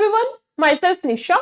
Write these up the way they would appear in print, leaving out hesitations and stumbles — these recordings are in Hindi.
everyone, myself Nisha.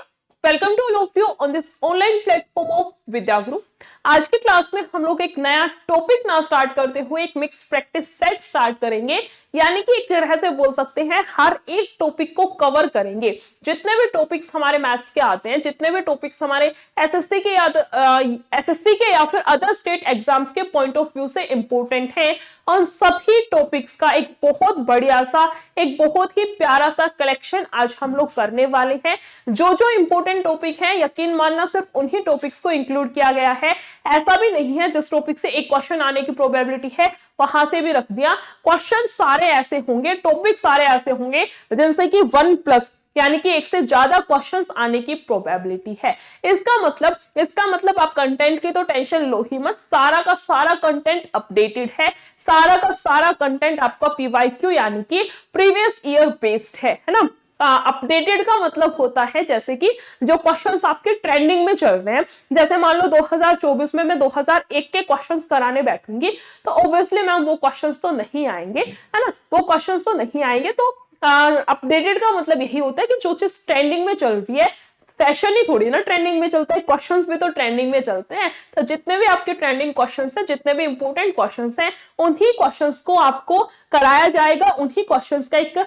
Welcome to all of you on this online platform of विद्या गुरु। आज की क्लास में हम लोग एक नया टॉपिक ना स्टार्ट करते हुए एक मिक्स प्रैक्टिस सेट स्टार्ट करेंगे, यानी कि एक तरह से बोल सकते हैं हर एक टॉपिक को कवर करेंगे। जितने भी टॉपिक्स हमारे मैथ्स के आते हैं, जितने भी टॉपिक्स हमारे एसएससी के या फिर अदर स्टेट एग्जाम्स के पॉइंट ऑफ व्यू से इंपॉर्टेंट हैं, उन सभी टॉपिक्स का एक बहुत बढ़िया सा, एक बहुत ही प्यारा सा कलेक्शन आज हम लोग करने वाले हैं। जो जो इंपॉर्टेंट टॉपिक है, यकीन मानना सिर्फ उन्हीं टॉपिक्स को इंक्लूड किया गया है। ऐसा भी नहीं है जिस टॉपिक से एक क्वेश्चन आने की प्रोबेबिलिटी है वहां से भी रख दिया। क्वेश्चन सारे ऐसे होंगे, टॉपिक सारे ऐसे होंगे जिनसे कि 1+ यानी कि एक से ज्यादा क्वेश्चंस आने की प्रोबेबिलिटी है। इसका मतलब आप कंटेंट की तो टेंशन लो ही मत, सारा का सारा कंटेंट अपडेटेड है, सारा का सारा कंटेंट आपका पीवाईक्यू यानी कि प्रीवियस ईयर बेस्ड है ना। अपडेटेड का मतलब होता है जैसे कि जो क्वेश्चंस आपके ट्रेंडिंग में चल रहे हैं, जैसे मान लो 2024 में मैं 2001 के क्वेश्चंस कराने बैठूंगी तो ऑब्वियसली मैम वो क्वेश्चंस तो नहीं आएंगे, है ना, वो क्वेश्चंस तो नहीं आएंगे। तो अपडेटेड का मतलब यही होता है कि जो चीज ट्रेंडिंग में चल रही है, फैशन ही थोड़ी ना ट्रेंडिंग में चलता है, क्वेश्चंस भी तो ट्रेंडिंग में चलते हैं। तो जितने भी आपके ट्रेंडिंग क्वेश्चंस हैं, जितने भी इंपॉर्टेंट क्वेश्चंस हैं, उन्हीं क्वेश्चंस को आपको कराया जाएगा, उन्हीं क्वेश्चंस का एक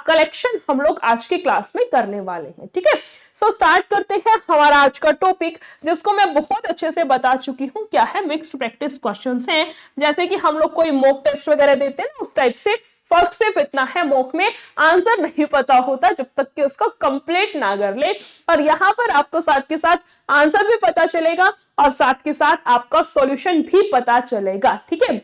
कलेक्शन हम लोग आज की क्लास में करने वाले हैं। ठीक है, सो स्टार्ट करते हैं हमारा आज का टॉपिक, जिसको मैं बहुत अच्छे से बता चुकी हूँ क्या है। मिक्स्ड प्रैक्टिस क्वेश्चंस हैं, जैसे कि हम लोग कोई मॉक टेस्ट वगैरह देते हैं ना, उस टाइप से। फर्क सिर्फ इतना है, मॉक में आंसर नहीं पता होता जब तक कि उसको कंप्लीट ना कर ले, और यहाँ पर आपको साथ के साथ आंसर भी पता चलेगा और साथ के साथ आपका सॉल्यूशन भी पता चलेगा। ठीक है,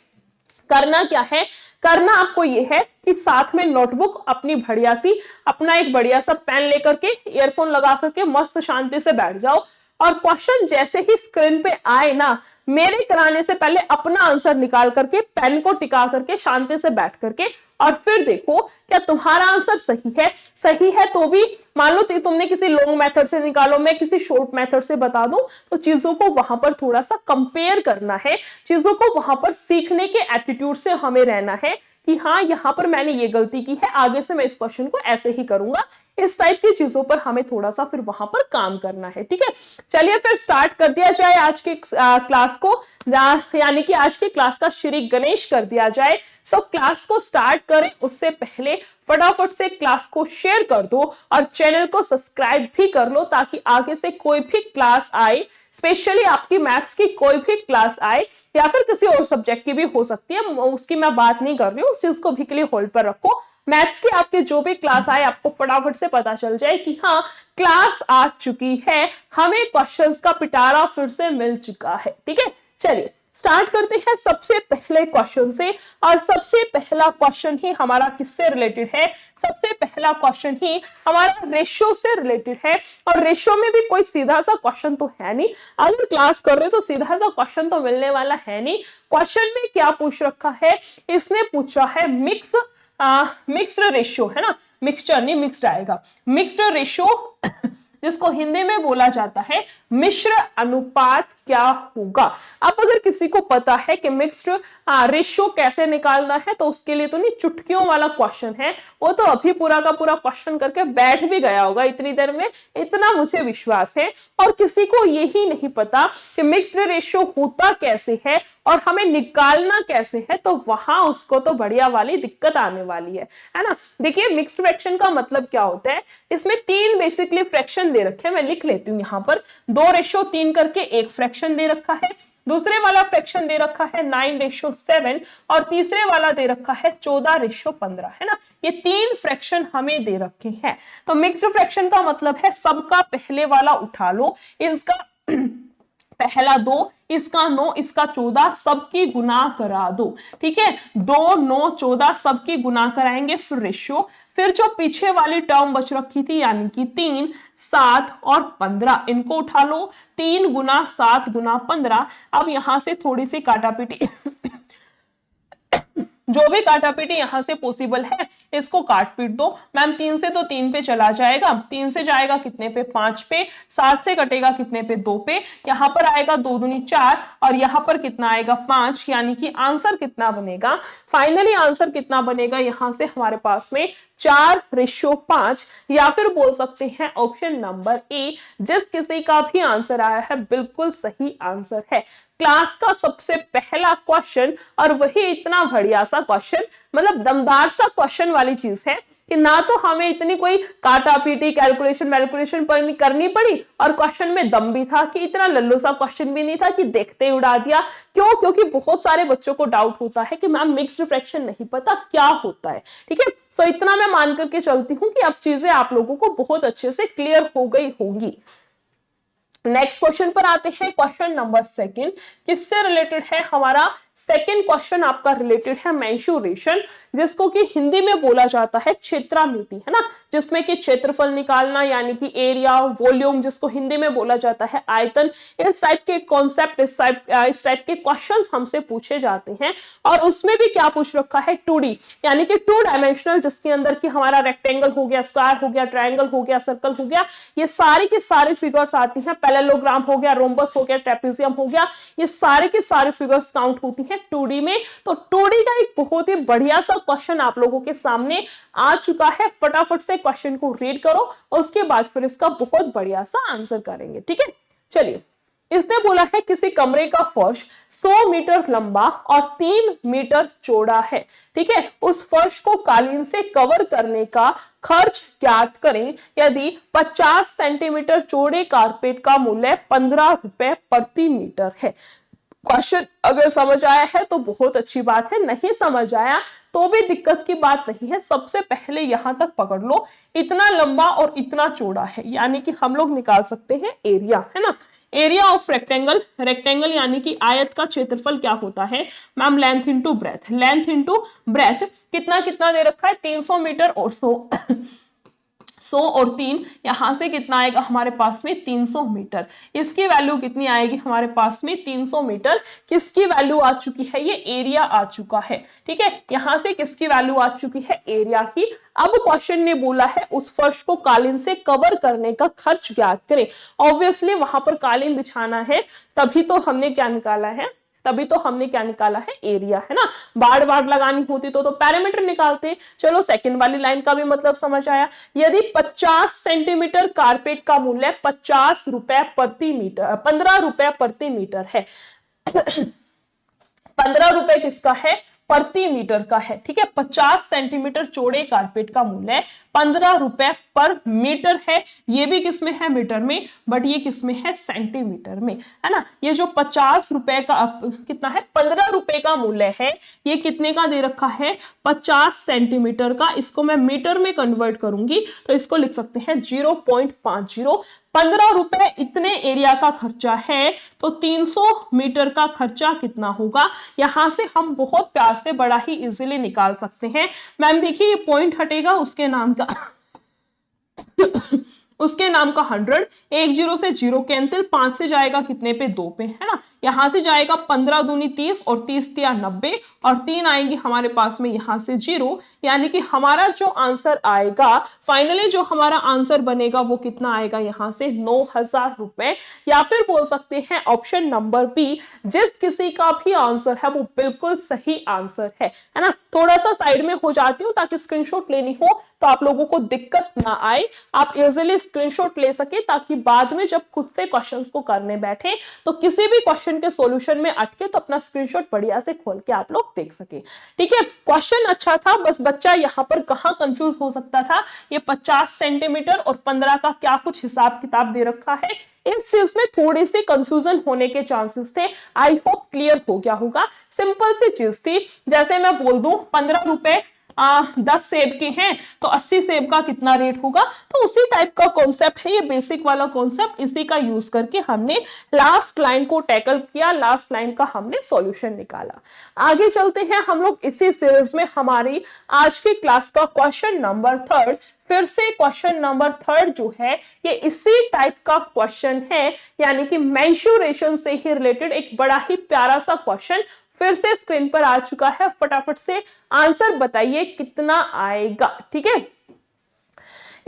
करना क्या है, करना आपको ये है कि साथ में नोटबुक अपनी बढ़िया सी, अपना एक बढ़िया सा पेन लेकर के, ईयरफोन लगा करके मस्त शांति से बैठ जाओ, और क्वेश्चन जैसे ही स्क्रीन पे आए ना, मेरे कराने से पहले अपना आंसर निकाल करके पेन को टिका करके शांति से बैठ करके, और फिर देखो क्या तुम्हारा आंसर सही है तो भी मान लो तुमने किसी लॉन्ग मेथड से निकालो, मैं किसी शॉर्ट मेथड से बता दूं, तो चीजों को वहां पर थोड़ा सा कंपेयर करना है, चीजों को वहां पर सीखने के एटीट्यूड से हमें रहना है कि हाँ यहाँ पर मैंने ये गलती की है, आगे से मैं इस क्वेश्चन को ऐसे ही करूंगा। इस टाइप की चीजों पर हमें थोड़ा सा फिर वहां पर काम करना है। ठीक है, चलिए फिर स्टार्ट कर दिया जाए आज की क्लास को, यानी कि आज की क्लास का श्री गणेश कर दिया जाए। सो क्लास को स्टार्ट करें उससे पहले फटाफट से क्लास को शेयर कर दो और चैनल को सब्सक्राइब भी कर लो, ताकि आगे से कोई भी क्लास आए, स्पेशली आपकी मैथ्स की कोई भी क्लास आए या फिर किसी और सब्जेक्ट की भी हो सकती है, उसकी मैं बात नहीं कर रही हूँ, उस चीज को भी के लिए होल्ड पर रखो। मैथ्स की आपके जो भी क्लास आए आपको फटाफट से पता चल जाए कि हाँ क्लास आ चुकी है, हमें क्वेश्चंस का पिटारा फिर से मिल चुका है। ठीक है, चलिए स्टार्ट करते हैं सबसे पहले क्वेश्चन से, और सबसे पहला क्वेश्चन ही हमारा किससे रिलेटेड है, सबसे पहला क्वेश्चन ही हमारा रेशियो से रिलेटेड है। और रेशियो में भी कोई सीधा सा क्वेश्चन तो है नहीं, अगर क्लास कर रहे हो तो सीधा सा क्वेश्चन तो मिलने वाला है नहीं। क्वेश्चन में क्या पूछ रखा है, इसने पूछा है मिक्स्ड रेशियो, है ना, मिक्सचर नहीं मिक्स्ड आएगा, मिक्स्ड रेशियो जिसको हिंदी में बोला जाता है मिश्र अनुपात क्या होगा। अब अगर किसी को पता है कि मिक्स्ड रेशियो कैसे निकालना है, तो उसके लिए तो नहीं चुटकियों वाला क्वेश्चन है, वो तो अभी पूरा का पूरा क्वेश्चन करके बैठ भी गया होगा इतनी देर में, इतना मुझे विश्वास है। और किसी को यही नहीं पता कि मिक्स्ड रेशियो होता कैसे है और हमें निकालना कैसे है, तो वहां उसको तो बढ़िया वाली दिक्कत आने वाली है ना। देखिए मिक्स्ड फ्रैक्शन का मतलब क्या होता है, इसमें 3 बेसिकली फ्रैक्शन दे रखे हैं, मैं लिख लेती हूँ यहाँ पर। 2:3 करके एक फ्रैक्शन दे रखा है, दूसरे वाला फ्रैक्शन दे रखा है 9:7, और तीसरे वाला दे रखा है 14:15, है ना। ये 3 फ्रैक्शन हमें दे रखे हैं। तो मिक्स्ड फ्रैक्शन का मतलब है सबका पहले वाला उठा लो, इसका पहला 2, इसका 9, इसका 14, सबकी गुना करा दो। ठीक है, 2, 9, 14 सबकी गुना कराएंगे, फिर रेशियो, फिर जो पीछे वाली टर्म बच रखी थी यानी कि 3, 7 और 15, इनको उठा लो, 3 गुना 7 गुना 15। अब यहां से थोड़ी सी काटापीटी जो भी काटापीटी यहां से पॉसिबल है इसको काट पीट दो मैम, 3 से तो 3 पे चला जाएगा, 3 से जाएगा कितने पे 5 पे, 7 से कटेगा कितने पे 2 पे, यहां पर आएगा 2 दूनी 4 और यहां पर कितना आएगा 5, यानी कि आंसर कितना बनेगा, फाइनली आंसर कितना बनेगा यहां से हमारे पास में 4:5, या फिर बोल सकते हैं ऑप्शन नंबर ए, जिस किसी का भी आंसर आया है बिल्कुल सही आंसर है। क्लास का सबसे पहला क्वेश्चन, और वही इतना बढ़िया सा क्वेश्चन, मतलब दमदार सा क्वेश्चन वाली चीज है कि ना तो हमें इतनी कोई काटा पीटी कैलकुलेशन करनी पड़ी, और क्वेश्चन में दम भी था कि इतना लल्लू सा क्वेश्चन भी नहीं था कि देखते ही उड़ा दिया। क्यों? क्योंकि बहुत सारे बच्चों को डाउट होता है कि मैम मिक्स्ड फ्रैक्शन नहीं पता क्या होता है, ठीक है। सो इतना मैं मान करके चलती हूँ कि अब चीजें आप लोगों को बहुत अच्छे से क्लियर हो गई होंगी। नेक्स्ट क्वेश्चन पर आते हैं, क्वेश्चन नंबर 2 किससे रिलेटेड है हमारा सेकेंड क्वेश्चन आपका रिलेटेड है मेंशुरेशन, जिसको कि हिंदी में बोला जाता है क्षेत्रामिति, है ना, जिसमें कि क्षेत्रफल निकालना यानी कि एरिया, वॉल्यूम, जिसको हिंदी में बोला जाता है आयतन। इस टाइप के कॉन्सेप्ट, इस टाइप के क्वेश्चंस हमसे पूछे जाते हैं। और उसमें भी क्या पूछ रखा है 2D, यानी कि 2 डायमेंशनल, जिसके अंदर कि हमारा रेक्टेंगल हो गया, स्क्वायर हो गया, ट्रायंगल हो गया, सर्कल हो गया, ये सारी के सारे फिगर्स आती हैं। पैरेललोग्राम हो गया, रोम्बस हो गया, ट्रेपेजियम हो गया, ये सारे के सारे फिगर्स काउंट होती है 2D में। तो 2D का एक बहुत ही बढ़िया सा क्वेश्चन आप लोगों के सामने आ चुका है। फटाफट से क्वेश्चन को रीड करो और उसके बाद फिर इसका बहुत बढ़िया सा आंसर करेंगे, ठीक है। चलिए, इसने बोला है किसी कमरे का फर्श 100 मीटर लंबा और 3 मीटर चौड़ा है, ठीक है। उस फर्श को कालीन से कवर करने का खर्च ज्ञात करें यदि 50 सेंटीमीटर चौड़े कारपेट का मूल्य 15 रुपए प्रति मीटर है। क्वेश्चन अगर समझ आया है तो बहुत अच्छी बात है, नहीं समझ आया तो भी दिक्कत की बात नहीं है। सबसे पहले यहां तक पकड़ लो, इतना लंबा और इतना चौड़ा है, यानी कि हम लोग निकाल सकते हैं एरिया, है ना। एरिया ऑफ रेक्टेंगल, रेक्टेंगल यानी कि आयत का क्षेत्रफल क्या होता है ma'am, length into breadth, length into breadth कितना कितना दे रखा है 300 मीटर और 100 और 3, यहां से कितना आएगा हमारे पास में 300 मीटर। इसकी वैल्यू कितनी आएगी हमारे पास में 300 मीटर। किसकी वैल्यू आ चुकी है, ये एरिया आ चुका है, ठीक है। यहां से किसकी वैल्यू आ चुकी है, एरिया की। अब क्वेश्चन ने बोला है उस फर्श को कालीन से कवर करने का खर्च ज्ञात करें। ऑब्वियसली वहां पर कालीन बिछाना है, तभी तो हमने क्या निकाला है, एरिया, है ना। बाड़ लगानी होती तो पैरामीटर निकालते। चलो, सेकंड वाली लाइन का भी मतलब समझ आया। यदि 50 सेंटीमीटर कारपेट का मूल्य 50 रुपए प्रति मीटर, 15 रुपए प्रति मीटर है 15 रुपए किसका है, प्रति मीटर का है, ठीक है। 50 सेंटीमीटर चौड़े कारपेट का मूल्य 15 रुपए पर मीटर है। ये भी किसमें है, मीटर में, बट ये किसमें है, सेंटीमीटर में, है ना। ये जो 50 रुपए का कितना है, 15 रुपए का मूल्य है, ये कितने का दे रखा है, 50 सेंटीमीटर का। इसको मैं मीटर में कन्वर्ट करूंगी तो इसको लिख सकते हैं 0.50। 15 रुपए इतने एरिया का खर्चा है, तो 300 मीटर का खर्चा कितना होगा, यहां से हम बहुत प्यार से बड़ा ही इजीली निकाल सकते हैं। मैम देखिए, ये पॉइंट हटेगा, उसके नाम का 100, 1 0 से 0 कैंसिल, 5 से जाएगा कितने पे, 2 पे, है ना। यहां से जाएगा 15 दूनी 30 और 30 तिया 90 और 3 आएंगे हमारे पास में यहां से 0, यानी कि हमारा जो आंसर आएगा, फाइनली जो हमारा आंसर बनेगा वो कितना आएगा, यहां से 9000 रुपए। या फिर बोल सकते हैं ऑप्शन नंबर बी, जिस किसी का भी आंसर है वो बिल्कुल सही आंसर है ना। थोड़ा सा साइड में हो जाती हूँ ताकि स्क्रीनशॉट लेनी हो तो आप लोगों को दिक्कत ना आए, आप इजिली स्क्रीनशॉट ले सके, ताकि बाद में जब खुद से क्वेश्चंस को करने बैठे तो किसी भी क्वेश्चन के सॉल्यूशन में अटके तो अपना स्क्रीनशॉट बढ़िया से खोल के आप लोग देख सके, ठीक है। क्वेश्चन अच्छा था, बस बच्चा यहाँ पर कहाँ कंफ्यूज हो सकता था, ये 50 सेंटीमीटर और 15 का क्या कुछ हिसाब किताब दे रखा है, इस चीज में थोड़ी सी कंफ्यूजन होने के चांसेस थे। आई होप क्लियर हो गया होगा। सिंपल सी चीज थी, जैसे मैं बोल दूं 15 रुपए 10 सेब के हैं तो 80 सेब का कितना रेट होगा, तो उसी टाइप का कॉन्सेप्ट है ये, बेसिक वाला कॉन्सेप्ट। इसी का यूज करके हमने लास्ट लाइन को टैकल किया, लास्ट लाइन का हमने सॉल्यूशन निकाला। आगे चलते हैं हम लोग इसी सीरीज में। हमारी आज की क्लास का क्वेश्चन नंबर 3, फिर से क्वेश्चन नंबर 3 जो है ये इसी टाइप का क्वेश्चन है, यानी कि मेंशुरेशन से ही रिलेटेड एक बड़ा ही प्यारा सा क्वेश्चन। फिर से स्क्रीन पर आ चुका है, फटाफट से आंसर बताइए कितना आएगा। ठीक है,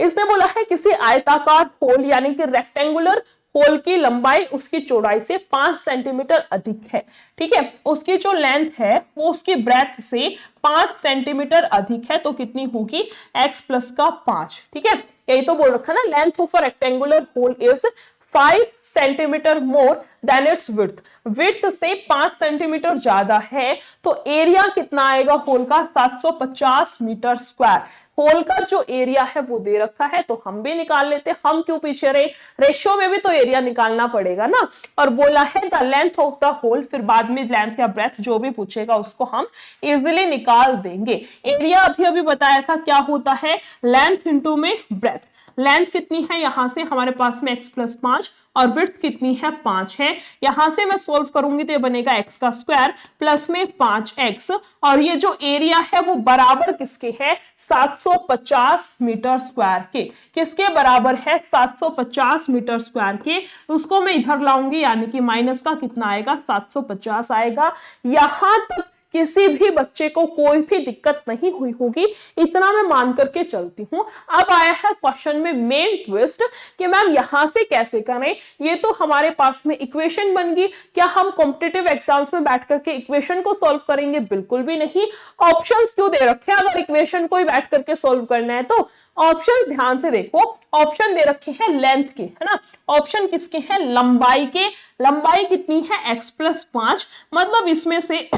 इसने बोला है किसी आयताकार होल यानी कि रेक्टेंगुलर होल की लंबाई उसकी चौड़ाई से 5 सेंटीमीटर अधिक है। ठीक है, उसकी जो लेंथ है वो उसकी ब्रेथ से 5 सेंटीमीटर अधिक है, तो कितनी होगी, x प्लस का 5। ठीक है, यही तो बोल रखा ना, length of a rectangular hole is 5 centimetre more than its width. Width से 5 सेंटीमीटर ज्यादा है, तो एरिया कितना आएगा होल का, 750 मीटर स्क्वायर। होल का जो एरिया है वो दे रखा है, तो हम भी निकाल लेते हैं। हम क्यों पीछे रहे, रेशियो में भी तो एरिया निकालना पड़ेगा ना। और बोला है the length of the hole, फिर बाद में लेंथ या ब्रेथ जो भी पूछेगा उसको हम इजिली निकाल देंगे। एरिया अभी अभी बताया था क्या होता है, लेंथ इंटू में ब्रेथ। लेंथ कितनी है, यहां से हमारे पास में x प्लस 5 और विड्थ कितनी है, 5 है। यहां से मैं सोल्व करूंगी तो ये बनेगा x का स्क्वायर प्लस में 5x, और ये जो एरिया है वो बराबर किसके है, 750 मीटर स्क्वायर के। किसके बराबर है, 750 मीटर स्क्वायर के। उसको मैं इधर लाऊंगी, यानी कि माइनस का कितना आएगा, 750 आएगा। यहां तक किसी भी बच्चे को कोई भी दिक्कत नहीं हुई होगी, इतना मैं मान करके चलती हूं। अब आया है क्वेश्चन में मेन ट्विस्ट कि मैम यहां से कैसे करें। ये तो हमारे पास में इक्वेशन बन गई, क्या हम कॉम्पिटिटिव एग्जाम्स में बैठ करके इक्वेशन को सॉल्व करेंगे, बिल्कुल भी नहीं। ऑप्शंस क्यों दे रखे हैं, अगर इक्वेशन को ही बैठ करके सॉल्व करना है तो। ऑप्शंस ध्यान से देखो, ऑप्शन दे रखे हैं लेंथ के, है ना, ऑप्शन किसके हैं, लंबाई के। लंबाई कितनी है, x प्लस 5, मतलब इसमें से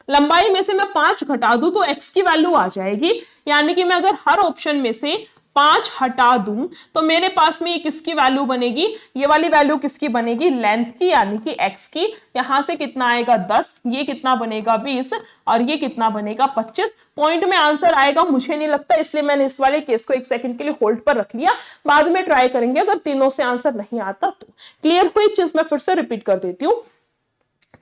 लंबाई में से मैं 5 घटा दूं तो x की वैल्यू आ जाएगी। यानी कि मैं अगर हर ऑप्शन में से 5 हटा दूं तो मेरे पास में ये किसकी वैल्यू बनेगी, ये वाली वैल्यू किसकी बनेगी, लेंथ की, यानी कि x की। यहां से कितना आएगा 10, ये कितना बनेगा 20, और ये कितना बनेगा 25। पॉइंट में आंसर आएगा मुझे नहीं लगता, इसलिए मैंने इस वाले केस को 1 सेकंड के लिए होल्ड पर रख लिया। बाद में ट्राई करेंगे अगर तीनों से आंसर नहीं आता तो। क्लियर हुई चीज, मैं फिर से रिपीट कर देती हूँ।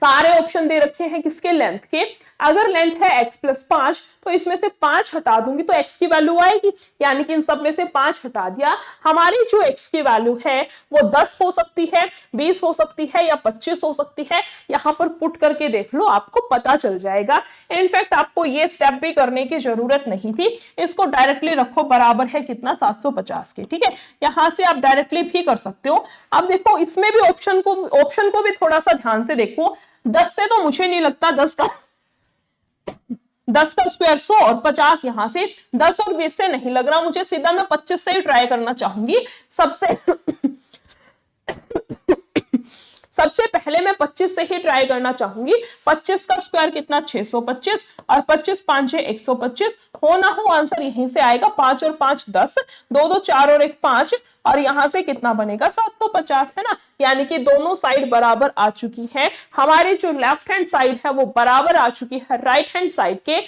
सारे ऑप्शन दे रखे हैं किसके, लेंथ के। अगर लेंथ है x प्लस 5 तो इसमें से 5 हटा दूंगी तो x की वैल्यू आएगी, यानी कि इन सब में से 5 हटा दिया। हमारी जो x की वैल्यू है वो 10 हो सकती है, 20 हो सकती है, या 25 हो सकती है। यहां पर पुट करके देख लो, आपको पता चल जाएगा। इनफैक्ट आपको ये स्टेप भी करने की जरूरत नहीं थी, इसको डायरेक्टली रखो, बराबर है कितना, 750 के। ठीक है, यहां से आप डायरेक्टली भी कर सकते हो। अब देखो इसमें भी ऑप्शन को भी थोड़ा सा ध्यान से देखो। 10 से तो मुझे नहीं लगता 10 का स्क्वायर 100 और 50, यहां से 10 और 20 से नहीं लग रहा मुझे, सीधा मैं 25 से ही ट्राई करना चाहूंगी। सबसे पहले मैं 25 से ही ट्राई करना चाहूंगी। 25 का स्क्वायर कितना, 625, और 25 5 है 125। हो ना हो आंसर यहीं से आएगा, 5 और 5 10, 2 2 4 और 1 5, और यहां से कितना बनेगा 750, है ना। यानी कि दोनों साइड बराबर आ चुकी है। हमारी जो लेफ्ट हैंड साइड है वो बराबर आ चुकी है राइट हैंड साइड के।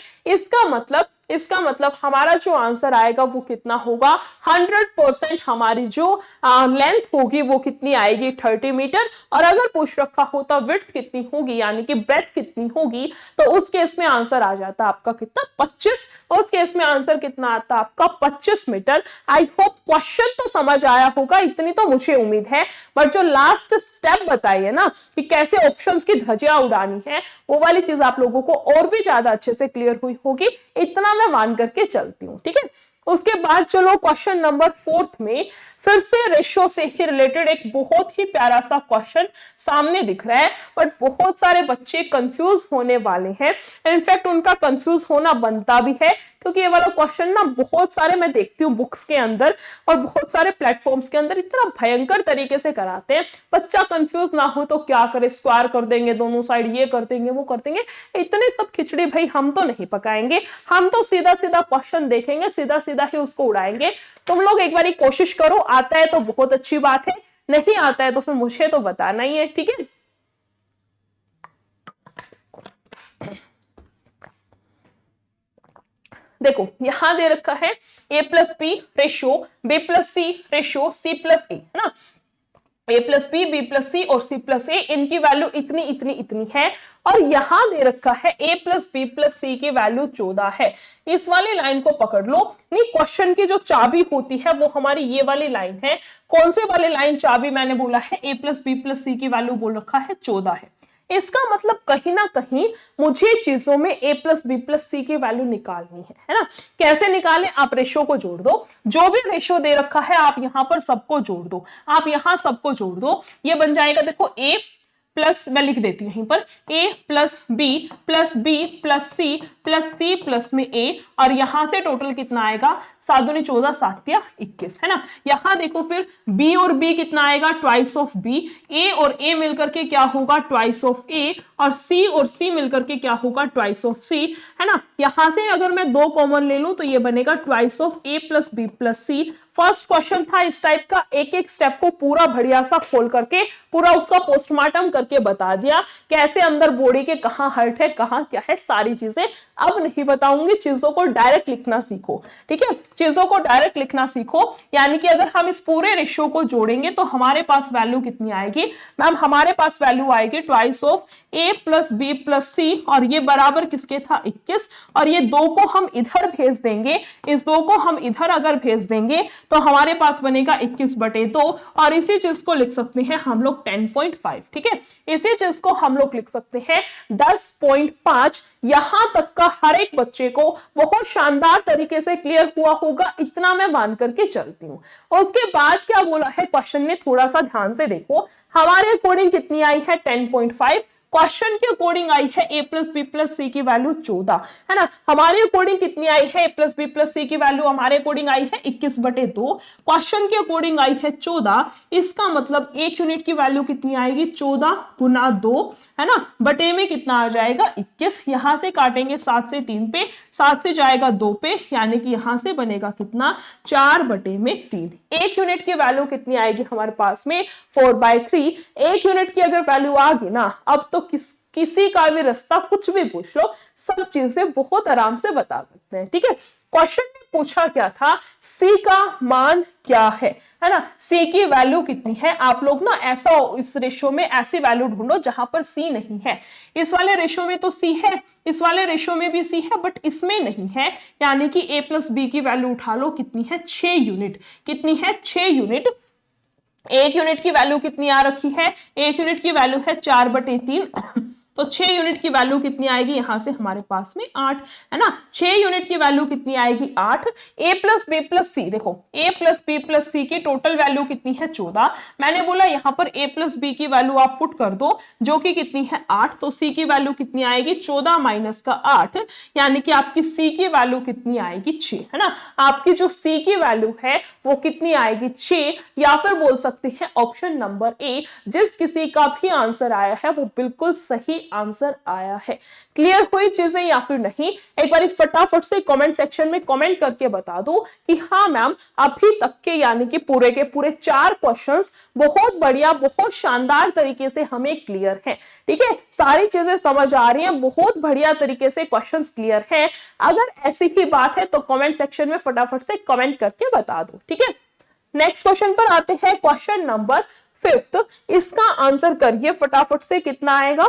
इसका मतलब हमारा जो आंसर आएगा वो कितना होगा, 100% हमारी जो लेंथ होगी वो कितनी आएगी, 30 मीटर। और अगर पूछ रखा होता विड्थ कितनी होगी, यानी कि ब्रेथ कितनी होगी, तो उस केस में आंसर आ जाता आपका कितना, 25। उस केस में आंसर कितना आता आपका, 25 मीटर। आई होप क्वेश्चन तो समझ आया होगा, इतनी तो मुझे उम्मीद है। बट जो लास्ट स्टेप बताइए ना कि कैसे ऑप्शंस की धज्जियां उड़ानी है, वो वाली चीज आप लोगों को और भी ज्यादा अच्छे से क्लियर हुई होगी, इतना मैं मान करके चलती हूँ। ठीक है, उसके बाद चलो क्वेश्चन नंबर 4 में फिर से रेशियो से ही रिलेटेड एक बहुत ही प्यारा सा क्वेश्चन सामने दिख रहा है, बट बहुत सारे बच्चे कंफ्यूज होने वाले हैं। इनफैक्ट उनका कंफ्यूज होना बनता भी है, क्योंकि ये वाला क्वेश्चन ना बहुत सारे मैं देखती हूँ बुक्स के अंदर और बहुत सारे प्लेटफॉर्म्स के अंदर इतना भयंकर तरीके से कराते हैं। बच्चा कंफ्यूज ना हो तो क्या करे, स्क्वायर कर देंगे दोनों साइड, ये कर देंगे वो कर देंगे, इतने सब खिचड़ी भाई हम तो नहीं पकाएंगे। हम तो सीधा सीधा क्वेश्चन देखेंगे, सीधा सीधा ही उसको उड़ाएंगे। तुम लोग एक बार कोशिश करो, आता है तो बहुत अच्छी बात है, नहीं आता है तो फिर मुझे तो बताना ही है। ठीक है, देखो यहां दे रखा है a plus B ratio b plus C ratio c plus A, है ना। a plus B, B plus C और c प्लस ए, इनकी वैल्यू इतनी इतनी इतनी है। और यहां दे रखा है a प्लस बी प्लस सी की वैल्यू 14 है। इस वाली लाइन को पकड़ लो। नहीं, क्वेश्चन की जो चाबी होती है वो हमारी ये वाली लाइन है। कौन से वाली लाइन चाबी मैंने बोला है, a प्लस बी प्लस सी की वैल्यू बोल रखा है 14 है। इसका मतलब कहीं ना कहीं मुझे चीजों में a प्लस बी प्लस सी की वैल्यू निकालनी है ना। कैसे निकालें? आप रेशो को जोड़ दो, जो भी रेशो दे रखा है आप यहां पर सबको जोड़ दो, आप यहां सबको जोड़ दो, ये बन जाएगा देखो a प्लस, मैं लिख देती हूं यहीं पर, a plus B plus B plus C plus C plus में a, और यहां से टोटल कितना आएगा 7 दूनी 14 7 या 21, है ना। यहां देखो फिर b और b कितना आएगा ट्वाइस ऑफ b, a और a मिलकर के क्या होगा ट्वाइस ऑफ a, और c और c मिलकर के क्या होगा ट्वाइस ऑफ c, है ना। यहां से अगर मैं 2 कॉमन ले लूं तो ये बनेगा twice of a plus b plus c। First question था इस टाइप का, एक एक स्टेप को पूरा बढ़िया सा खोल करके पूरा उसका पोस्टमार्टम करके बता दिया, कैसे अंदर बॉडी के कहां हर्ट है कहां क्या है सारी चीजें। अब नहीं बताऊंगी, चीजों को डायरेक्ट लिखना सीखो, ठीक है, चीजों को डायरेक्ट लिखना सीखो। यानी कि अगर हम इस पूरे रेशियो को जोड़ेंगे तो हमारे पास वैल्यू कितनी आएगी मैम? हमारे पास वैल्यू आएगी twice of a plus B plus C, और ये बराबर किसके था 21, और ये 2 को हम इधर भेज देंगे, इस 2 को हम इधर अगर भेज देंगे तो हमारे पास बनेगा 21/2, और इसी चीज को लिख सकते हैं हम लोग 10.5, ठीक है, इसी चीज को हम लोग लिख सकते हैं 10.5। यहां तक का हर एक बच्चे को बहुत शानदार तरीके से क्लियर हुआ होगा, इतना मैं मान करके चलती हूं। उसके बाद क्या बोला है क्वेश्चन ने, थोड़ा सा ध्यान से देखो, हमारे अकॉर्डिंग कितनी आई है 10.5, क्वेश्चन के अकॉर्डिंग आई है a प्लस बी प्लस सी की वैल्यू 14, है ना। हमारे अकॉर्डिंग कितनी आई है a प्लस बी प्लस सी की वैल्यू? हमारे अकॉर्डिंग आई है 21/2, क्वेश्चन के अकॉर्डिंग आई है 14। इसका मतलब एक यूनिट की वैल्यू कितनी आएगी 14 गुना 2, है ना, बटे में कितना आ जाएगा 21। यहां से काटेंगे 7 से 3 पे, 7 से जाएगा 2 पे, यानी कि यहां से बनेगा कितना 4/3। एक यूनिट की वैल्यू कितनी आएगी हमारे पास में 4/3। एक यूनिट की अगर वैल्यू आ गई ना, अब तो किसी का भी रास्ता कुछ भी पूछ लो, सब चीजें बहुत आराम से बता सकते हैं, ठीक है। क्वेश्चन में पूछा क्या था, सी का मान क्या है ना, सी की वैल्यू कितनी है। आप लोग ना ऐसा इस रेशियो में ऐसी वैल्यू ढूंढो जहां पर सी नहीं है। इस वाले रेशियो में तो सी है, इस वाले रेशियो में भी सी है, बट इसमें नहीं है, यानी कि a प्लस बी की वैल्यू उठा लो, कितनी है 6 यूनिट, कितनी है 6 यूनिट। एक यूनिट की वैल्यू कितनी आ रखी है, एक यूनिट की वैल्यू है 4/3, तो 6 यूनिट की वैल्यू कितनी आएगी यहां से हमारे पास में 8, है ना। 6 यूनिट की वैल्यू कितनी आएगी 8। a प्लस बी प्लस सी, देखो a प्लस बी प्लस सी की टोटल वैल्यू कितनी है 14। मैंने बोला यहां पर a प्लस बी की वैल्यू आप पुट कर दो, जो कि कितनी है 8, तो c की वैल्यू कितनी आएगी 14 माइनस का 8, यानी कि आपकी c की वैल्यू कितनी आएगी 6, है ना। आपकी जो c की वैल्यू है वो कितनी आएगी 6, या फिर बोल सकते हैं ऑप्शन नंबर ए, जिस किसी का भी आंसर आया है वो बिल्कुल सही आंसर आया है। क्लियर हुई चीजें या फिर नहीं? एक बार फटाफट से कमेंट सेक्शन में कमेंट करके बता दो कि हाँ मैम अभी तक के यानी कि पूरे के पूरे 4 क्वेश्चंस बहुत बढ़िया बहुत शानदार तरीके से हमें क्लियर है, ठीक है, सारी चीजें समझ आ रही हैं, बहुत बढ़िया तरीके से क्वेश्चंस क्लियर है। अगर ऐसी ही बात है तो कमेंट सेक्शन में फटाफट से कमेंट करके बता दो, ठीक है। नेक्स्ट क्वेश्चन पर आते हैं, क्वेश्चन नंबर 5। इसका आंसर करिए फटाफट से, कितना आएगा?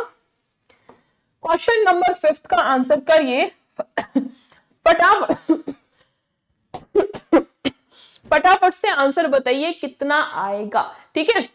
क्वेश्चन नंबर 5 का आंसर करिए फटाफट से आंसर बताइए कितना आएगा, ठीक है।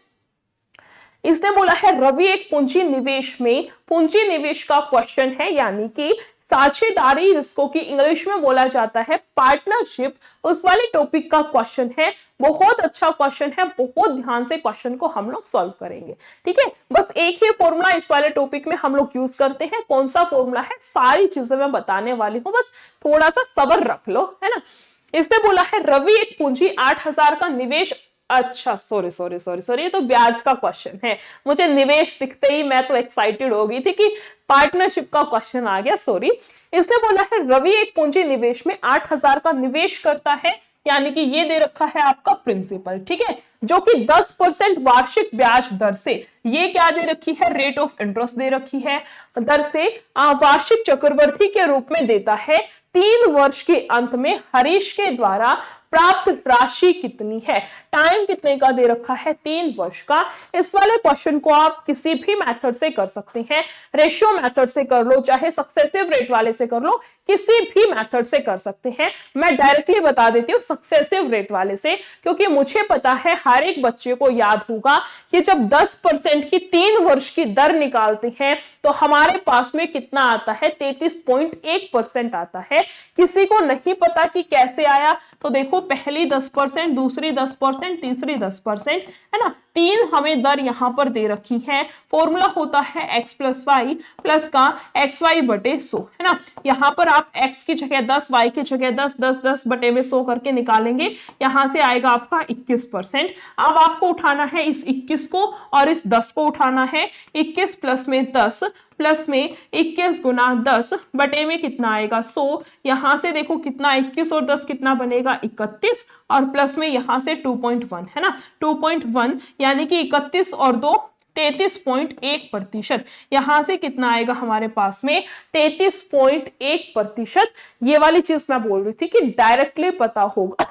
इसने बोला है रवि एक पूंजी निवेश में, पूंजी निवेश का क्वेश्चन है, यानी कि साझेदारी जिसको कि इंग्लिश में बोला जाता है पार्टनरशिप, उस वाले टॉपिक का क्वेश्चन है। बहुत अच्छा क्वेश्चन है, बहुत ध्यान से क्वेश्चन को हम लोग सॉल्व करेंगे, ठीक है। बस एक ही फॉर्मूला इस वाले टॉपिक में हम लोग यूज करते हैं, कौन सा फॉर्मूला है सारी चीजें मैं बताने वाली हूँ, बस थोड़ा सा सब्र रख लो, है ना। इसने बोला है रवि एक पूंजी 8,000 का निवेश, अच्छा सॉरी, ये तो ब्याज का क्वेश्चन है। मुझे निवेश दिखते ही मैं तो एक्साइटेड हो गई थी कि पार्टनरशिप का क्वेश्चन आ गया, सॉरी। इसने बोला है रवि एक पूंजी निवेश में 8,000 का निवेश करता है, यानी कि ये दे रखा है आपका प्रिंसिपल, ठीक है, जो कि 10% वार्षिक ब्याज दर से, ये क्या दे रखी है रेट ऑफ इंटरेस्ट दे रखी है, दर से वार्षिक चक्रवृद्धि के रूप में देता है। 3 वर्ष के अंत में हरीश के द्वारा प्राप्त राशि कितनी है? टाइम कितने का दे रखा है, 3 वर्ष का। इस वाले क्वेश्चन को आप किसी भी मेथड से कर सकते हैं, रेशियो मेथड से कर लो, चाहे सक्सेसिव रेट वाले से कर लो, किसी भी मेथड से कर सकते हैं। मैं डायरेक्टली बता देती हूँ सक्सेसिव रेट वाले से, क्योंकि मुझे पता है हर एक बच्चे को याद होगा कि जब 10% की 3 वर्ष की दर निकालते हैं तो हमारे पास में कितना आता है, 33.1% आता है। किसी को नहीं पता कि कैसे आया, तो देखो पहली 10%, दूसरी 10%, तीसरी 10%, है ना। 3 हमें दर यहां पर दे रखी है। फॉर्मूला होता है x प्लस वाई प्लस का xy बटे 100, है ना। यहां पर आप x की जगह 10, y की जगह 10, 10, 10 बटे में 100 करके निकालेंगे, यहां से आएगा आपका 21%। अब आपको उठाना है इस 21 को और इस 10 को उठाना है। 21 प्लस में 10 प्लस में 21 गुना 10 बटे में कितना आएगा, 100। यहां से देखो कितना, 21 और 10 कितना बनेगा, 31, और प्लस में यहां से 2.1, है ना, 2.1 यानी कि 31 और 2 33.1%। यहां से कितना आएगा हमारे पास में, 33.1%। ये वाली चीज मैं बोल रही थी कि डायरेक्टली पता होगा।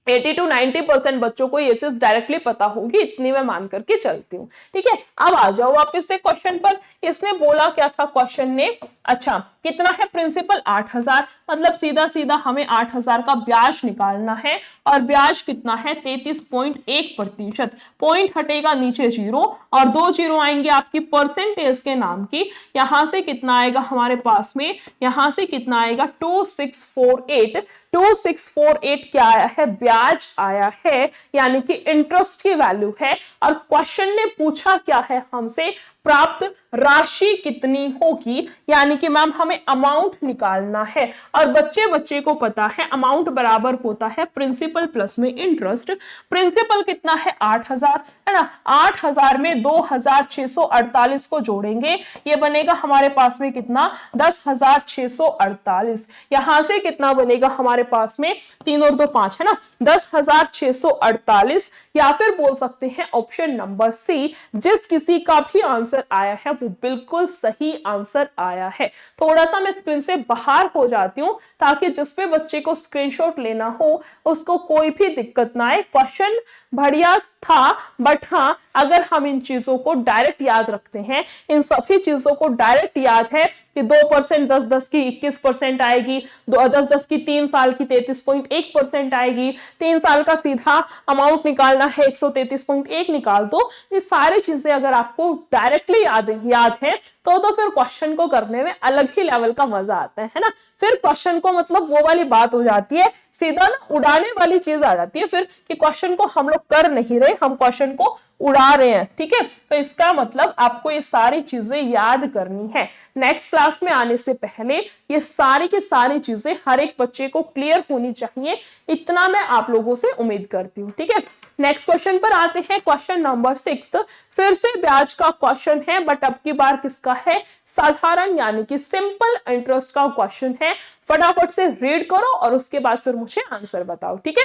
80 to 90% बच्चों को ये चीज डायरेक्टली पता होगी, इतनी मैं मान करके चलती हूँ। ठीक है, अब आ जाओ वापस से क्वेश्चन पर। इसने बोला क्या था क्वेश्चन ने, अच्छा कितना है प्रिंसिपल, 8000, मतलब सीधा सीधा हमें 8000 का ब्याज निकालना है, और ब्याज कितना है, 33.1%। पॉइंट हटेगा नीचे 0 और 2 जीरो आएंगे आपकी परसेंटेज के नाम की। यहां से कितना आएगा हमारे पास में, यहां से कितना आएगा, 2648। 2648 क्या आया है, ब्याज आया है, यानी कि इंटरेस्ट की वैल्यू है। और क्वेश्चन ने पूछा क्या है हमसे, प्राप्त राशि कितनी होगी, यानी कि मैम हमें अमाउंट निकालना है। और बच्चे बच्चे को पता है अमाउंट बराबर होता है प्रिंसिपल प्लस में इंटरेस्ट। प्रिंसिपल कितना है, 8000, है ना। 8000 में 2648 को जोड़ेंगे, ये बनेगा हमारे पास में कितना, 10,648। यहां से कितना बनेगा हमारे पास में, 3 और 2 5, है ना, 10,648। या फिर बोल सकते हैं ऑप्शन नंबर सी, जिस किसी का भी आंसर आया है वो बिल्कुल सही आंसर आया है। थोड़ा सा मैं स्क्रीन से बाहर हो जाती हूं ताकि जिस पे बच्चे को स्क्रीनशॉट लेना हो उसको कोई भी दिक्कत ना आए। क्वेश्चन बढ़िया था, बट हाँ अगर हम इन चीजों को डायरेक्ट याद रखते हैं, इन सभी चीजों को डायरेक्ट याद है कि 2% 10-10 की 21% आएगी, 10-10 की 3 साल की 33.1% आएगी, 3 साल का सीधा अमाउंट निकालना है 133.1 निकाल दो। ये सारी चीजें अगर आपको डायरेक्टली याद है तो फिर क्वेश्चन को करने में अलग ही लेवल का मजा आता है ना। फिर क्वेश्चन को मतलब वो वाली बात हो जाती है, सीधा ना उड़ाने वाली चीज आ जाती है फिर, कि क्वेश्चन को हम लोग कर नहीं रहे, हम क्वेश्चन को उड़ा रहे हैं। ठीक है, तो इसका मतलब आपको ये सारी चीजें याद करनी है। नेक्स्ट क्लास में आने से पहले ये सारी की सारी चीजें हर एक बच्चे को क्लियर होनी चाहिए, इतना मैं आप लोगों से उम्मीद करती हूँ। ठीक है, नेक्स्ट क्वेश्चन पर आते हैं, क्वेश्चन नंबर 6। फिर से ब्याज का क्वेश्चन है, बट अब की बार किसका है, साधारण यानी कि सिंपल इंटरेस्ट का क्वेश्चन है। फटाफट से रीड करो और उसके बाद फिर मुझे आंसर बताओ। ठीक है,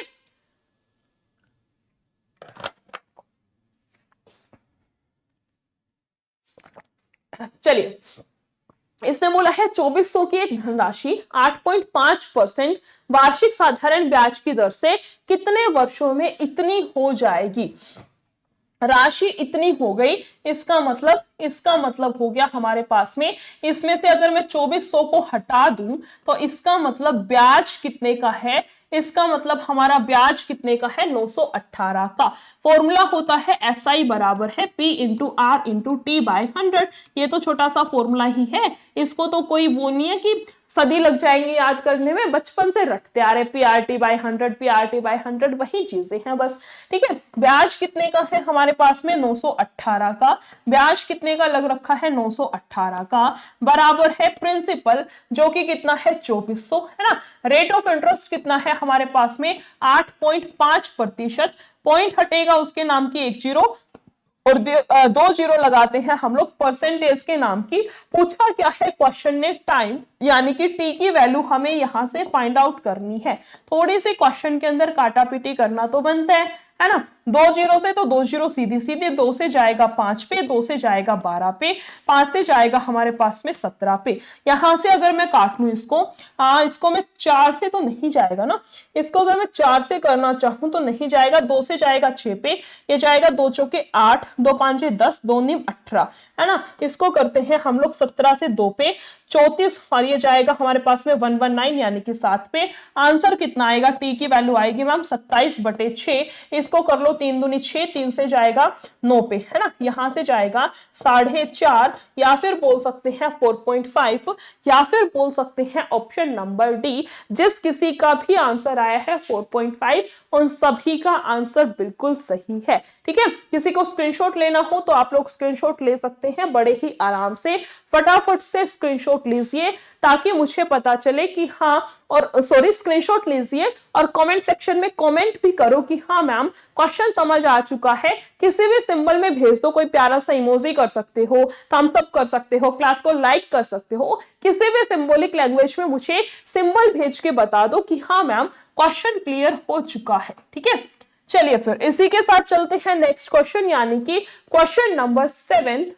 चलिए, इसने बोला है 2400 की एक धनराशि 8.5% वार्षिक साधारण ब्याज की दर से कितने वर्षों में इतनी हो जाएगी। राशि इतनी हो गई, इसका मतलब हो गया हमारे पास में, इसमें से अगर मैं 2400 को हटा दूं तो इसका मतलब ब्याज कितने का है, इसका मतलब हमारा ब्याज कितने का है, 918 का। फॉर्मूला होता है SI बराबर है P into R into T by 100। ये तो छोटा सा फॉर्मूला ही है, इसको तो कोई वो नहीं है कि सदी लग जाएंगी याद करने में, बचपन से रटते आ रहे, PRT बाय 100, PRT बाय 100, वही चीजें हैं बस। ठीक है, ब्याज कितने का है हमारे पास में, 918 का। ब्याज कितने का लग रखा है, 918 का, बराबर है प्रिंसिपल जो कि कितना है, 2400, है ना। रेट ऑफ इंटरेस्ट कितना है हमारे पास में, 8.5%। पॉइंट हटेगा उसके नाम की 1 जीरो और 2 जीरो लगाते हैं हम लोग परसेंटेज के नाम की। पूछा क्या है क्वेश्चन ने, टाइम यानी कि टी की वैल्यू हमें यहां से फाइंड आउट करनी है। थोड़ी सी क्वेश्चन के अंदर काटा पीटी करना तो बनता है, है ना। 2 जीरो से तो 2 जीरो सीधी सीधी, 2 से जाएगा 5 पे, 2 से जाएगा 12 पे, 5 से जाएगा हमारे पास में 17 पे। यहां से अगर मैं काट लूं इसको, इसको मैं 4 से तो नहीं जाएगा ना, इसको अगर मैं 4 से करना चाहूं तो नहीं जाएगा। 2 से जाएगा 6 पे, ये जाएगा 2 चौके 8, 2 5 10, 2 नीम 18, है ना। इसको करते हैं हम लोग 17 से 2 पे 34, और ये जाएगा हमारे पास में 119 यानी कि 7 पे। आंसर कितना आएगा, टी की वैल्यू आएगी मैम 27/6। इसको कर लो 3 दूनी 6, 3 से जाएगा 9 पे, है ना। यहां से जाएगा 4.5, या फिर बोल सकते हैं 4.5, या फिर बोल सकते हैं ऑप्शन नंबर डी। जिस किसी का भी आंसर आया है 4.5, उन सभी का आंसर बिल्कुल सही है। ठीक है, किसी को स्क्रीनशॉट लेना हो तो आप लोग स्क्रीनशॉट ले सकते हैं बड़े ही आराम से। फटाफट से स्क्रीनशॉट लीजिए ताकि मुझे पता चले कि हाँ, और सॉरी स्क्रीनशॉट लीजिए और कमेंट सेक्शन में कमेंट भी करो कि हाँ मैम क्वेश्चन समझ आ चुका है। किसी भी सिंबल में भेज दो, कोई प्यारा सा इमोजी कर सकते हो, थम्स अप कर सकते हो, क्लास को लाइक कर सकते हो, किसी भी सिंबॉलिक लैंग्वेज में मुझे सिंबल भेज के बता दो कि हाँ मैम क्वेश्चन क्लियर हो चुका है। ठीक है, चलिए फिर इसी के साथ चलते हैं नेक्स्ट क्वेश्चन, यानी कि क्वेश्चन नंबर 7।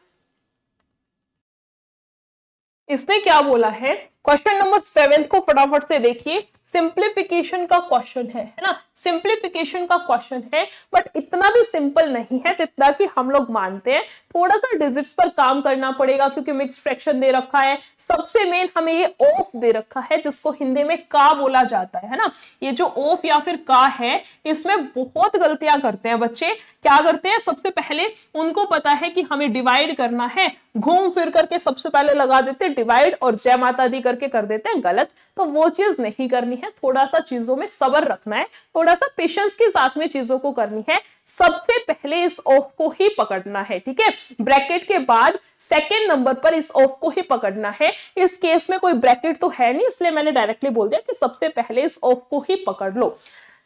इसने क्या बोला है, क्वेश्चन नंबर 7 को फटाफट से देखिए। सिंप्लीफिकेशन का क्वेश्चन है ना, सिंप्लीफिकेशन का क्वेश्चन है, बट इतना भी सिंपल नहीं है जितना कि हम लोग मानते हैं। थोड़ा सा डिजिट्स पर काम करना पड़ेगा क्योंकि मिक्स फ्रैक्शन दे रखा है। सबसे मेन हमें ये ऑफ दे रखा है जिसको हिंदी में का बोला जाता है ना। ये जो ऑफ या फिर का है, इसमें बहुत गलतियां करते हैं बच्चे। क्या करते हैं, सबसे पहले उनको पता है कि हमें डिवाइड करना है, घूम फिर करके सबसे पहले लगा देते डिवाइड और जय माता दी करके कर देते हैं गलत। तो वो चीज नहीं करनी है, थोड़ा सा चीजों में सब्र रखना है, थोड़ा सा पेशेंस के साथ में चीजों को करनी है। सबसे पहले इस ऑफ को ही पकड़ना है, ठीक है। ब्रैकेट के बाद सेकेंड नंबर पर इस ऑफ को ही पकड़ना है। इस केस में कोई ब्रैकेट तो है नहीं, इसलिए मैंने डायरेक्टली बोल दिया कि सबसे पहले इस ऑफ को ही पकड़ लो।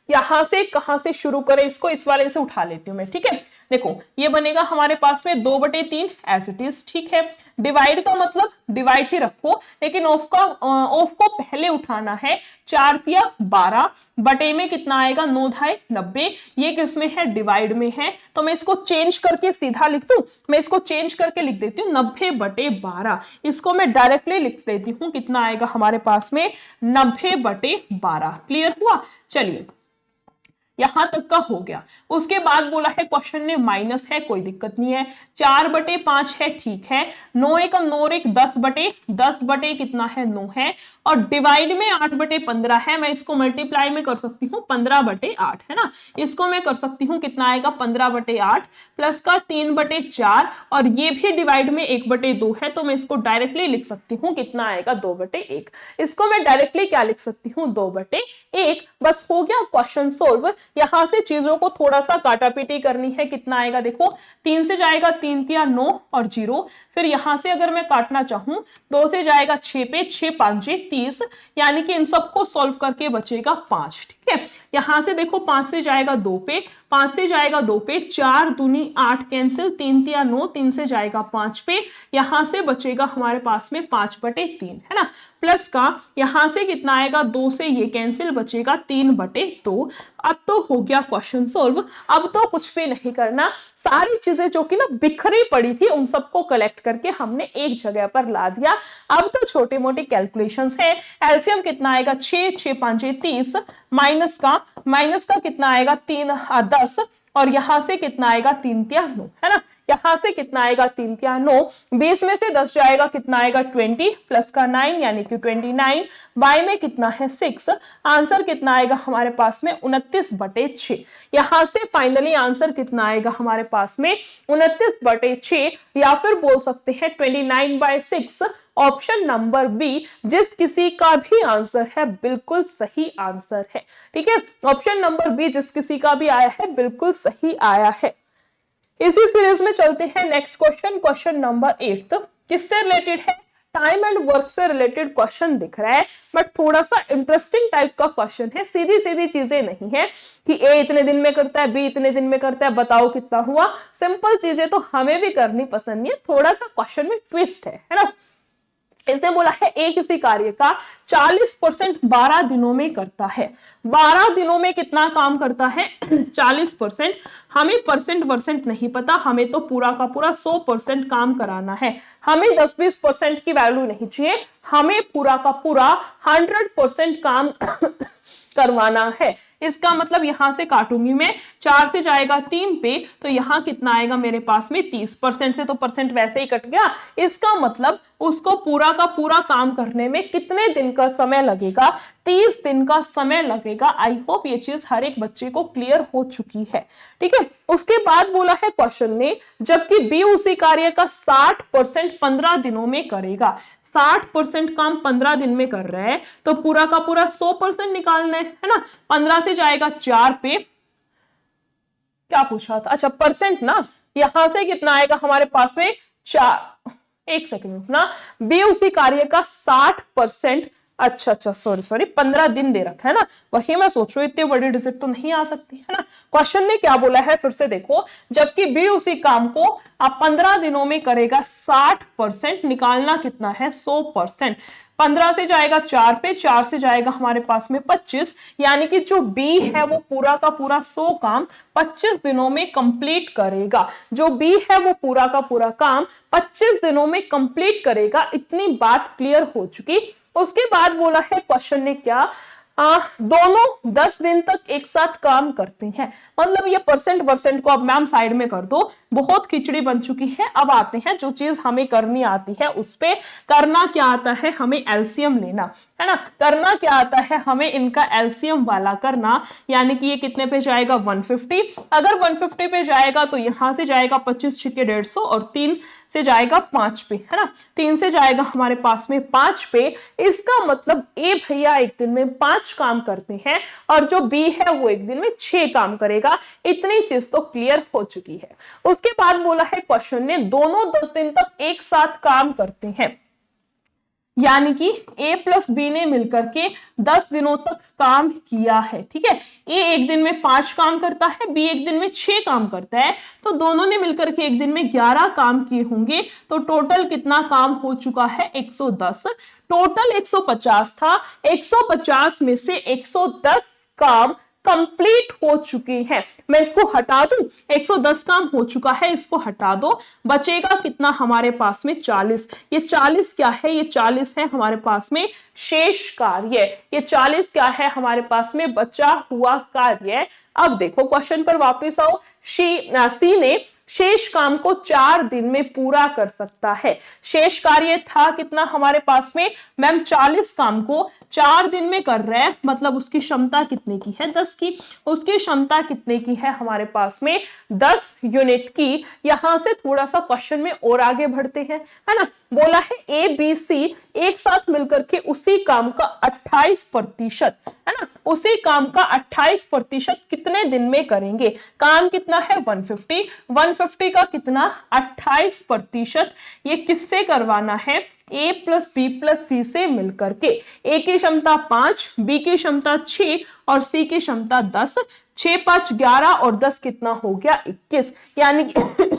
यहां से कहां से शुरू करें इसको, इस वाले से उठा लेती हूं मैं। ठीक है, देखो ये बनेगा हमारे पास में 2/3 एज इट इज। ठीक है, डिवाइड का मतलब डिवाइड ही रखो, लेकिन ऑफ को पहले उठाना है। 4 तिया 12, बटे में कितना आएगा 9 धाई 90। ये किसमें है, डिवाइड में है, तो मैं इसको चेंज करके सीधा लिख दूं। मैं इसको चेंज करके लिख देती हूँ 90/12। इसको मैं डायरेक्टली लिख देती हूँ, कितना आएगा हमारे पास में 90/12। क्लियर हुआ, चलिए यहां तक का हो गया। उसके बाद बोला है क्वेश्चन में माइनस है, कोई दिक्कत नहीं है। 4/5 है, ठीक है। 9 एकम 9 एक 10 बटे कितना है 9 है, और डिवाइड में 8/15 है। मैं इसको मल्टीप्लाई में कर सकती हूँ 15/8, है ना। इसको मैं कर सकती हूँ, कितना आएगा 15/8 प्लस का 3/4, और ये भी डिवाइड में 1/2 है, तो मैं इसको डायरेक्टली लिख सकती हूँ, कितना आएगा 2/1। इसको मैं डायरेक्टली क्या लिख सकती हूँ 2/1। बस हो गया क्वेश्चन सोल्व। यहां से चीजों को थोड़ा सा काटापीटी करनी है। कितना आएगा देखो, 3 से जाएगा 3 तिया 9 और 0। फिर यहां से अगर मैं काटना चाहूं 2 से जाएगा 6 पे, 6 5 30, यानी कि इन सबको सॉल्व करके बचेगा 5। ठीक है, यहां से देखो 5 से जाएगा 2 पे, 5 से जाएगा 2 पे, 4 दूनी 8 कैंसिल, 3 तिया 9, 3 से जाएगा 5 पे, यहां से बचेगा हमारे पास में 5/3, है ना। प्लस का यहां से कितना आएगा, 2 से ये कैंसिल, बचेगा 3/2। अब तो हो गया क्वेश्चन सोल्व। अब तो कुछ भी नहीं करना, सारी चीजें जो कि ना बिखरी पड़ी थी उन सबको कलेक्ट करके हमने एक जगह पर ला दिया। अब तो छोटी मोटी कैलकुलेशंस है। एलसीएम कितना आएगा 6, 6 5 30, माइनस का कितना आएगा 3 10, और यहां से कितना आएगा 3 तिया 9, है ना। यहां से कितना आएगा 3 तिया 9, 20 में से 10 जाएगा, कितना आएगा 20 प्लस का 9 यानी कि 29। बाय में कितना है 6। आंसर कितना आएगा हमारे पास में 29/6। यहां से फाइनली आंसर कितना आएगा हमारे पास में 29/6, या फिर बोल सकते हैं 29/6। ऑप्शन नंबर बी जिस किसी का भी आंसर है बिल्कुल सही आंसर है। ठीक है, ऑप्शन नंबर बी जिस किसी का भी आया है बिल्कुल सही आया है। इसी सीरीज में चलते हैं नेक्स्ट क्वेश्चन, क्वेश्चन नंबर 8। किससे रिलेटेड है, टाइम एंड वर्क से रिलेटेड क्वेश्चन दिख रहा है, बट थोड़ा सा इंटरेस्टिंग टाइप का क्वेश्चन है। सीधी सीधी चीजें नहीं है कि ए इतने दिन में करता है, बी इतने दिन में करता है, बताओ कितना हुआ। सिंपल चीजें तो हमें भी करनी पसंद नहीं है, थोड़ा सा क्वेश्चन में ट्विस्ट है ना। इसने बोला है एक किसी कार्य का 40% 12 दिनों में करता है। 12 दिनों में कितना काम करता है? 40%। हमें परसेंट नहीं पता, हमें तो पूरा का पूरा 100% काम कराना है। हमें 10-20% की वैल्यू नहीं चाहिए, हमें पूरा का पूरा 100% काम करवाना है। इसका मतलब यहां से काटूंगी मैं, 4 से जाएगा 3 पे, तो यहां कितना आएगा मेरे पास में 30%। से तो परसेंट वैसे ही कट गया। इसका मतलब उसको पूरा का पूरा काम करने में कितने दिन का समय लगेगा? 30 दिन का समय लगेगा। आई होप ये चीज हर एक बच्चे को क्लियर हो चुकी है। ठीक है, उसके बाद बोला है क्वेश्चन ने, जबकि बी उसी कार्य का 60% 15 दिनों में करेगा। 60% काम 15 दिन में कर रहा है, तो पूरा का पूरा 100% निकालना है ना। 15 से जाएगा 4 पे, क्या पूछा था? अच्छा परसेंट ना, यहां से कितना आएगा हमारे पास में 4। एक सेकंड ना, बी उसी कार्य का 60%, अच्छा सॉरी 15 दिन दे रखा है ना, वही मैं सोच रही हूँ इतनी बड़ी डिजिट तो नहीं आ सकती है ना। क्वेश्चन ने क्या बोला है फिर से देखो, जबकि बी उसी काम को आप 15 दिनों में करेगा 60%, निकालना कितना है? 100%। 15 से जाएगा 4 पे, 4 से जाएगा हमारे पास में 25, यानी कि जो बी है वो पूरा का पूरा 100 काम 25 दिनों में कंप्लीट करेगा। जो बी है वो पूरा का पूरा काम 25 दिनों में कंप्लीट करेगा। इतनी बात क्लियर हो चुकी। उसके बाद बोला है क्वेश्चन ने क्या, दोनों 10 दिन तक एक साथ काम करते हैं। मतलब ये परसेंट को अब मैम साइड में कर दो, बहुत खिचड़ी बन चुकी है। अब आते हैं जो चीज हमें करनी आती है उस पे। करना क्या आता है? हमें एलसीएम लेना है ना। करना क्या आता है? हमें इनका एलसीएम वाला करना, यानी कि ये कितने पे जाएगा? 150। अगर 150 पे जाएगा तो यहां से जाएगा 25 छिके 150, और 3 से जाएगा 5 पे, है ना। 3 से जाएगा हमारे पास में 5 पे। इसका मतलब ए भैया एक दिन में 5 काम करते हैं, और जो बी है वो एक दिन में 6 काम करेगा। इतनी चीज तो क्लियर हो चुकी है। उसके बाद बोला है क्वेश्चन ने, दोनों 10 दिन तक एक साथ काम करते हैं, यानी कि ए प्लस बी ने मिलकर के 10 दिनों तक काम किया है। ठीक है, ए एक दिन में 5 काम करता है, बी एक दिन में 6 काम करता है, तो दोनों ने मिलकर के एक दिन में 11 काम किए होंगे। तो टोटल कितना काम हो चुका है? 110। टोटल 150 था, 150 में से 110 काम कंप्लीट हो चुके हैं। मैं इसको हटा दूं, 110 काम हो चुका है, इसको हटा दो, बचेगा कितना हमारे पास में? 40। ये 40 क्या है? ये 40 है हमारे पास में शेष कार्य। ये 40 क्या है? हमारे पास में बचा हुआ कार्य। अब देखो क्वेश्चन पर वापस आओ। सी ने शेष काम को 4 दिन में पूरा कर सकता है। शेष कार्य था कितना हमारे पास में? मैम 40 काम को 4 दिन में कर रहे हैं, मतलब उसकी क्षमता कितने की है? 10 की। उसकी क्षमता कितने की है हमारे पास में? 10 यूनिट की। यहां से थोड़ा सा क्वेश्चन में और आगे बढ़ते हैं, है ना। बोला है ए बी सी एक साथ मिलकर के उसी काम का 28%, है ना, उसी काम का 28% कितने दिन में करेंगे? काम कितना है? 150। 150 का कितना? 28%। ये किससे करवाना है? ए प्लस बी प्लस सी से मिलकर के। ए की क्षमता 5, बी की क्षमता 6 और सी की क्षमता 10। 6 5 11 और 10 कितना हो गया? 21। यानी कि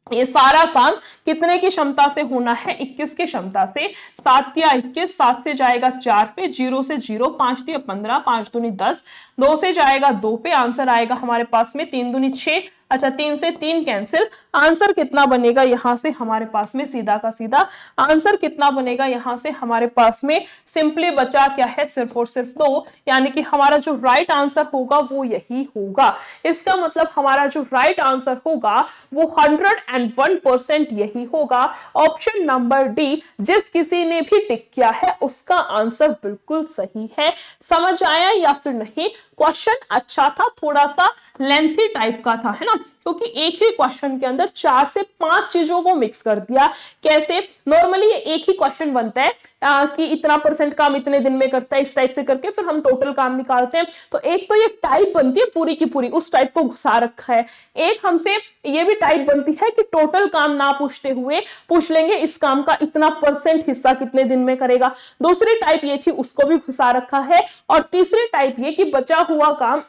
ये सारा काम कितने की क्षमता से होना है? 21 की क्षमता से। 7 या 21, 7 से जाएगा 4 पे, 0 से 0, 5 या 15, 5 दूनी 10, 2 से जाएगा 2 पे, आंसर आएगा हमारे पास में 3 दूनी 6। अच्छा 3 से 3 कैंसिल, आंसर कितना बनेगा यहां से हमारे पास में? सीधा का सीधा आंसर कितना बनेगा यहां से हमारे पास में? सिंपली बचा क्या है? सिर्फ और सिर्फ 2, यानी कि हमारा जो राइट आंसर होगा वो यही होगा। इसका मतलब हमारा जो राइट आंसर होगा वो 101% यही होगा। ऑप्शन नंबर डी, जिस किसी ने भी टिक किया है उसका आंसर बिल्कुल सही है। समझ आया या फिर नहीं? क्वेश्चन अच्छा था, थोड़ा सा लेंथी टाइप का था, है ना, क्योंकि एक ही क्वेश्चन के अंदर 4 से 5 चीजों को मिक्स कर दिया। कैसे? नॉर्मली ये एक ही क्वेश्चन बनता है कि इतना % काम इतने दिन में करता है, इस टाइप से करके फिर हम टोटल काम निकालते हैं। तो एक तो ये टाइप बनती है पूरी की पूरी, उस टाइप को घुसा रखा है। एक हमसे ये भी टाइप बनती है कि टोटल काम ना पूछते हुए पूछ लेंगे इस काम का इतना % हिस्सा कितने दिन में करेगा। दूसरी टाइप ये थी, उसको भी घुसा रखा है। और तीसरी टाइप ये कि बचा हुआ काम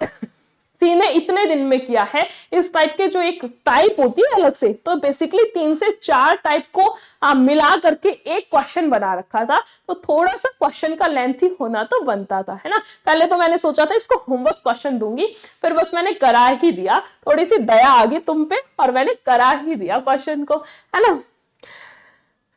सी ने इतने दिन में किया है, इस टाइप के जो एक टाइप होती है अलग से, तो बेसिकली 3 से 4 टाइप को मिला करके एक क्वेश्चन बना रखा था, तो थोड़ा सा क्वेश्चन का लेंथी होना तो बनता था, है ना। पहले तो मैंने सोचा था इसको होमवर्क क्वेश्चन दूंगी, फिर बस मैंने करा ही दिया, थोड़ी सी दया आ गई तुम पे और मैंने करा ही दिया क्वेश्चन को, है ना।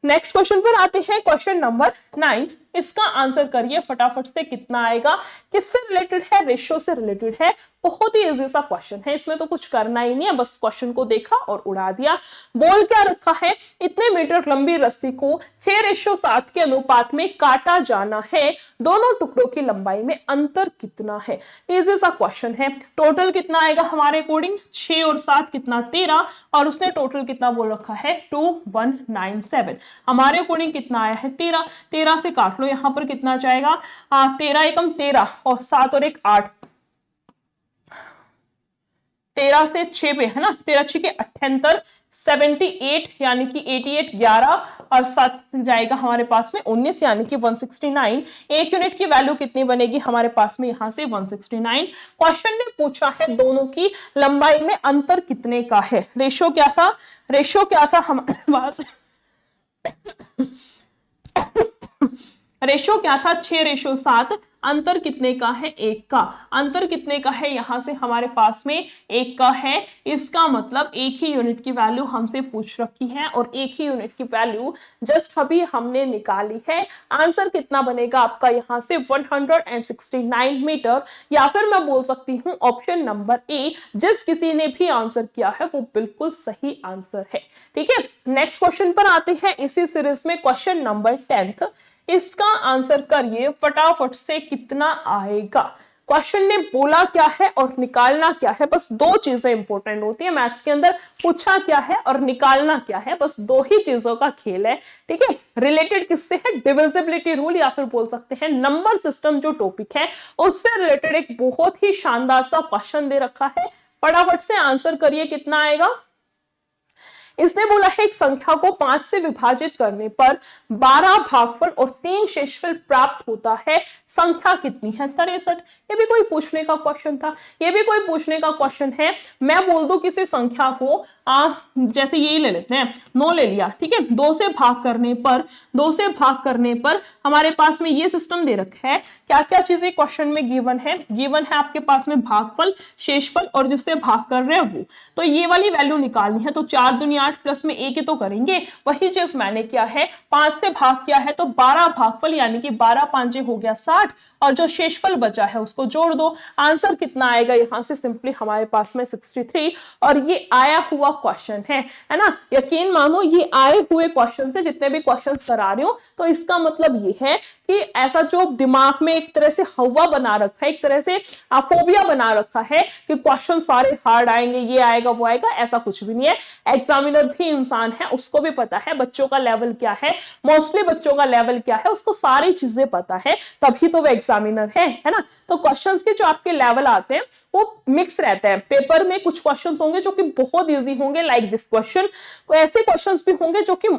नेक्स्ट क्वेश्चन पर आते हैं, क्वेश्चन नंबर 9। इसका आंसर करिए फटाफट से, कितना आएगा, किससे रिलेटेड है, रेशियो से रिलेटेड है। बहुत ही इजी सा क्वेश्चन है, इसमें तो कुछ करना ही नहीं है, बस क्वेश्चन को देखा और उड़ा दिया। बोल क्या रखा है, इतने मीटर लंबी रस्सी को 6:7 के अनुपात में काटा जाना है, दोनों टुकड़ों की लंबाई में अंतर कितना है। इजी सा क्वेश्चन है। टोटल कितना आएगा हमारे अकॉर्डिंग, 6 और 7 कितना 13, और उसने टोटल कितना बोल रखा है 2197। हमारे अकॉर्डिंग कितना आया है 13, 13 से काट लो, यहां पर कितना जाएगा 13 एकम 13 और 7 और 1 8, 13 से 6 पे, है ना, 13 6 के 78, 78 यानी कि 88, 11 और 7 जाएगा हमारे पास में 19 यानी कि 169। एक यूनिट की वैल्यू कितनी बनेगी हमारे पास में, यहां से 169। क्वेश्चन ने पूछा है दोनों की लंबाई में अंतर कितने का है। रेशियो क्या था, रेशियो क्या था हमारे पास रेशियो क्या था 6:7, अंतर कितने का है, 1 का। अंतर कितने का है, यहां से हमारे पास में 1 का है, इसका मतलब एक ही यूनिट की वैल्यू हमसे पूछ रखी है और एक ही यूनिट की वैल्यू जस्ट अभी हमने निकाली है। आंसर कितना बनेगा आपका यहाँ से 169 मीटर, या फिर मैं बोल सकती हूँ ऑप्शन नंबर ए, जिस किसी ने भी आंसर किया है वो बिल्कुल सही आंसर है। ठीक है, नेक्स्ट क्वेश्चन पर आते हैं इसी सीरीज में, क्वेश्चन नंबर 10। इसका आंसर करिए फटाफट से, कितना आएगा। क्वेश्चन ने बोला क्या है और निकालना क्या है, बस दो चीजें इंपॉर्टेंट होती है मैथ्स के अंदर, पूछा क्या है और निकालना क्या है, बस दो ही चीजों का खेल है। ठीक है, रिलेटेड किससे है, डिविजिबिलिटी रूल या फिर बोल सकते हैं नंबर सिस्टम जो टॉपिक है उससे रिलेटेड एक बहुत ही शानदार सा क्वेश्चन दे रखा है। फटाफट से आंसर करिए, कितना आएगा। इसने बोला है एक संख्या को 5 से विभाजित करने पर 12 भागफल और 3 शेषफल प्राप्त होता है, संख्या कितनी है, 63। ये भी कोई पूछने का क्वेश्चन था, ये भी कोई पूछने का क्वेश्चन है। मैं बोल दूं किसी संख्या को जैसे ये ले लेते हैं, 9 ले लिया, ठीक है, 2 से भाग करने पर हमारे पास में ये सिस्टम दे रखा है, क्या क्या चीजें क्वेश्चन में गिवन है आपके पास में भागफल, शेषफल और जिससे भाग कर रहे हैं वो, तो ये वाली वैल्यू निकालनी है। तो 4 दूनी 8 प्लस में 1 ही तो करेंगे, वही चीज मैंने किया है, 5 से भाग किया है तो 12 भागफल यानी कि 12 5 हो गया 60, और जो शेषफल बचा है उसको जोड़ दो। आंसर कितना आएगा यहां से, सिंपली हमारे पास में 63। और ये आया हुआ क्वेश्चन है ना, यकीन मानो ये आए हुए क्वेश्चन से जितने भी क्वेश्चंस करा रही हूं, तो इसका मतलब ये है कि ऐसा जो दिमाग में एक तरह से हवा बना रखा है, एक तरह से फोबिया बना रखा है कि क्वेश्चन सारे हार्ड आएंगे, ये आएगा वो आएगा, ऐसा कुछ भी नहीं है। एग्जामिनर भी इंसान है, उसको भी पता है बच्चों का लेवल क्या है, मोस्टली बच्चों का लेवल क्या है उसको सारी चीजें पता है, तभी तो वो एग्जामिनर है ना। तो क्वेश्चंस के जो आपके लेवल आते हैं वो मिक्स रहते हैं। पेपर में कुछ क्वेश्चंस होंगे जो कि बहुत इजी होंगे लाइक दिस क्वेश्चन, तो ऐसे क्वेश्चंस भी होंगे जो कि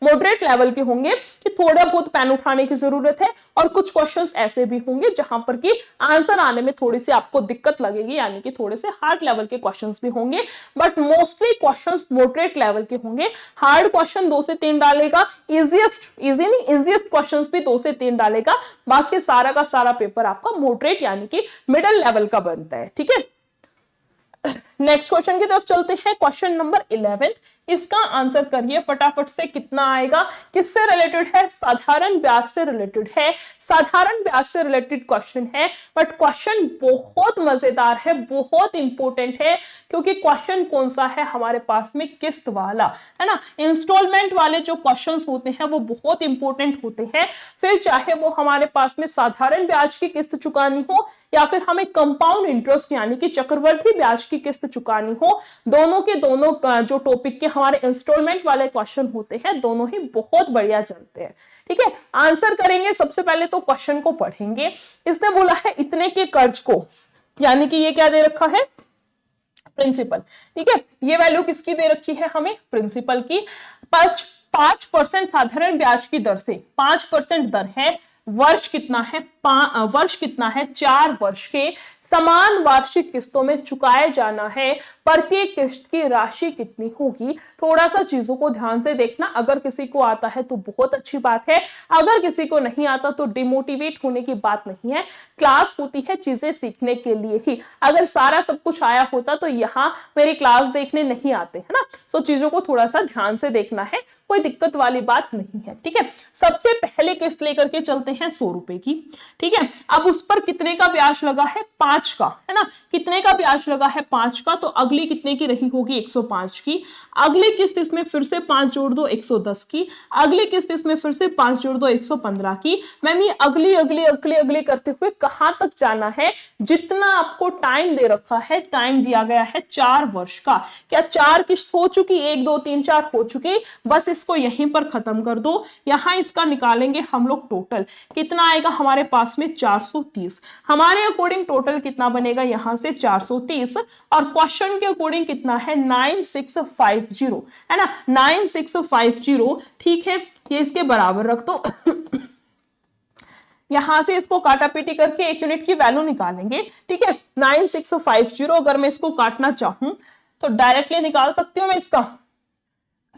मॉडरेट लेवल के होंगे कि थोड़ा बहुत पेन उठाने की जरूरत है, और कुछ क्वेश्चंस ऐसे भी होंगे जहां पर कि आंसर आने में थोड़ी सी आपको दिक्कत लगेगी, यानी कि थोड़े से हार्ड लेवल के क्वेश्चंस भी होंगे, but mostly questions moderate level के होंगे। हार्ड क्वेश्चन 2 से 3 डालेगा, इजीएस्ट क्वेश्चंस भी 2 से 3 डालेगा, बाकी सारा का सारा पेपर आपका मॉडरेट यानी कि मिडिल लेवल का बनता है। ठीक है, नेक्स्ट क्वेश्चन की तरफ चलते हैं, क्वेश्चन नंबर 11। इसका आंसर करिए फटाफट से, कितना आएगा, किससे रिलेटेड है, साधारण ब्याज से रिलेटेड है। साधारण ब्याज से रिलेटेड क्वेश्चन है, बट क्वेश्चन बहुत मजेदार है, बहुत इंपॉर्टेंट है, क्योंकि क्वेश्चन कौन सा है हमारे पास में, किस्त वाला, है ना। इंस्टॉलमेंट वाले जो क्वेश्चंस होते हैं वो बहुत इंपॉर्टेंट होते हैं, फिर चाहे वो हमारे पास में साधारण ब्याज की किस्त चुकानी हो या फिर हमें कंपाउंड इंटरेस्ट यानी कि चक्रवृद्धि ब्याज की किस्त चुकानी हो, दोनों के दोनों जो टॉपिक के हमारे इंस्टॉलमेंट वाले क्वेश्चन होते हैं दोनों ही बहुत बढ़िया चलते हैं। ठीक है, आंसर करेंगे सबसे पहले तो क्वेश्चन को पढ़ेंगे। इसने बोला है इतने के कर्ज को, यानी कि ये क्या दे रखा है, प्रिंसिपल। ठीक है, ये वैल्यू किसकी दे रखी है हमें, प्रिंसिपल की। 5% साधारण ब्याज की दर से 5% दर है, वर्ष कितना है वर्ष कितना है, 4 वर्ष के समान वार्षिक किस्तों में चुकाए जाना है, प्रत्येक किस्त की राशि कितनी होगी। थोड़ा सा चीजों को ध्यान से देखना, अगर किसी को आता है तो बहुत अच्छी बात है, अगर किसी को नहीं आता तो डिमोटिवेट होने की बात नहीं है। क्लास होती है चीजें सीखने के लिए ही, अगर सारा सब कुछ आया होता तो यहाँ मेरी क्लास देखने नहीं आते, है ना। सो चीजों को थोड़ा सा ध्यान से देखना है, कोई दिक्कत वाली बात नहीं है, ठीक है। सबसे पहले किस्त लेकर के चलते हैं 100 रुपए की, ठीक है। अब उस पर कितने का ब्याज लगा है, 5 का, है ना। कितने का ब्याज लगा है, 5 का, तो अगली कितने की रही होगी, 105 की। अगली किस्त इसमें फिर से 5 जोड़ दो, 110 की। अगली किस्त इसमें फिर से 5 जोड़ दो, 115 की। मैम ये अगली अगली अगली अगली करते हुए कहां तक जाना है, जितना आपको टाइम दे रखा है, टाइम दिया गया है 4 वर्ष का। क्या 4 किस्त हो चुकी, 1 2 3 4 हो चुकी, बस इसको यहीं पर खत्म कर दो। यहां इसका निकालेंगे हम लोग टोटल, कितना आएगा हमारे पास में 430। हमारे अकॉर्डिंग टोटल कितना बनेगा यहां से 430, और क्वेश्चन के अकॉर्डिंग कितना है 9650, है ना, 9650, ठीक है। ये इसके बराबर रख दो। यहां से इसको काटा पीटी करके 1 यूनिट की वैल्यू निकालेंगे, ठीक है। 9650 अगर मैं इसको काटना चाहूं तो डायरेक्टली निकाल सकती हूं मैं, इसका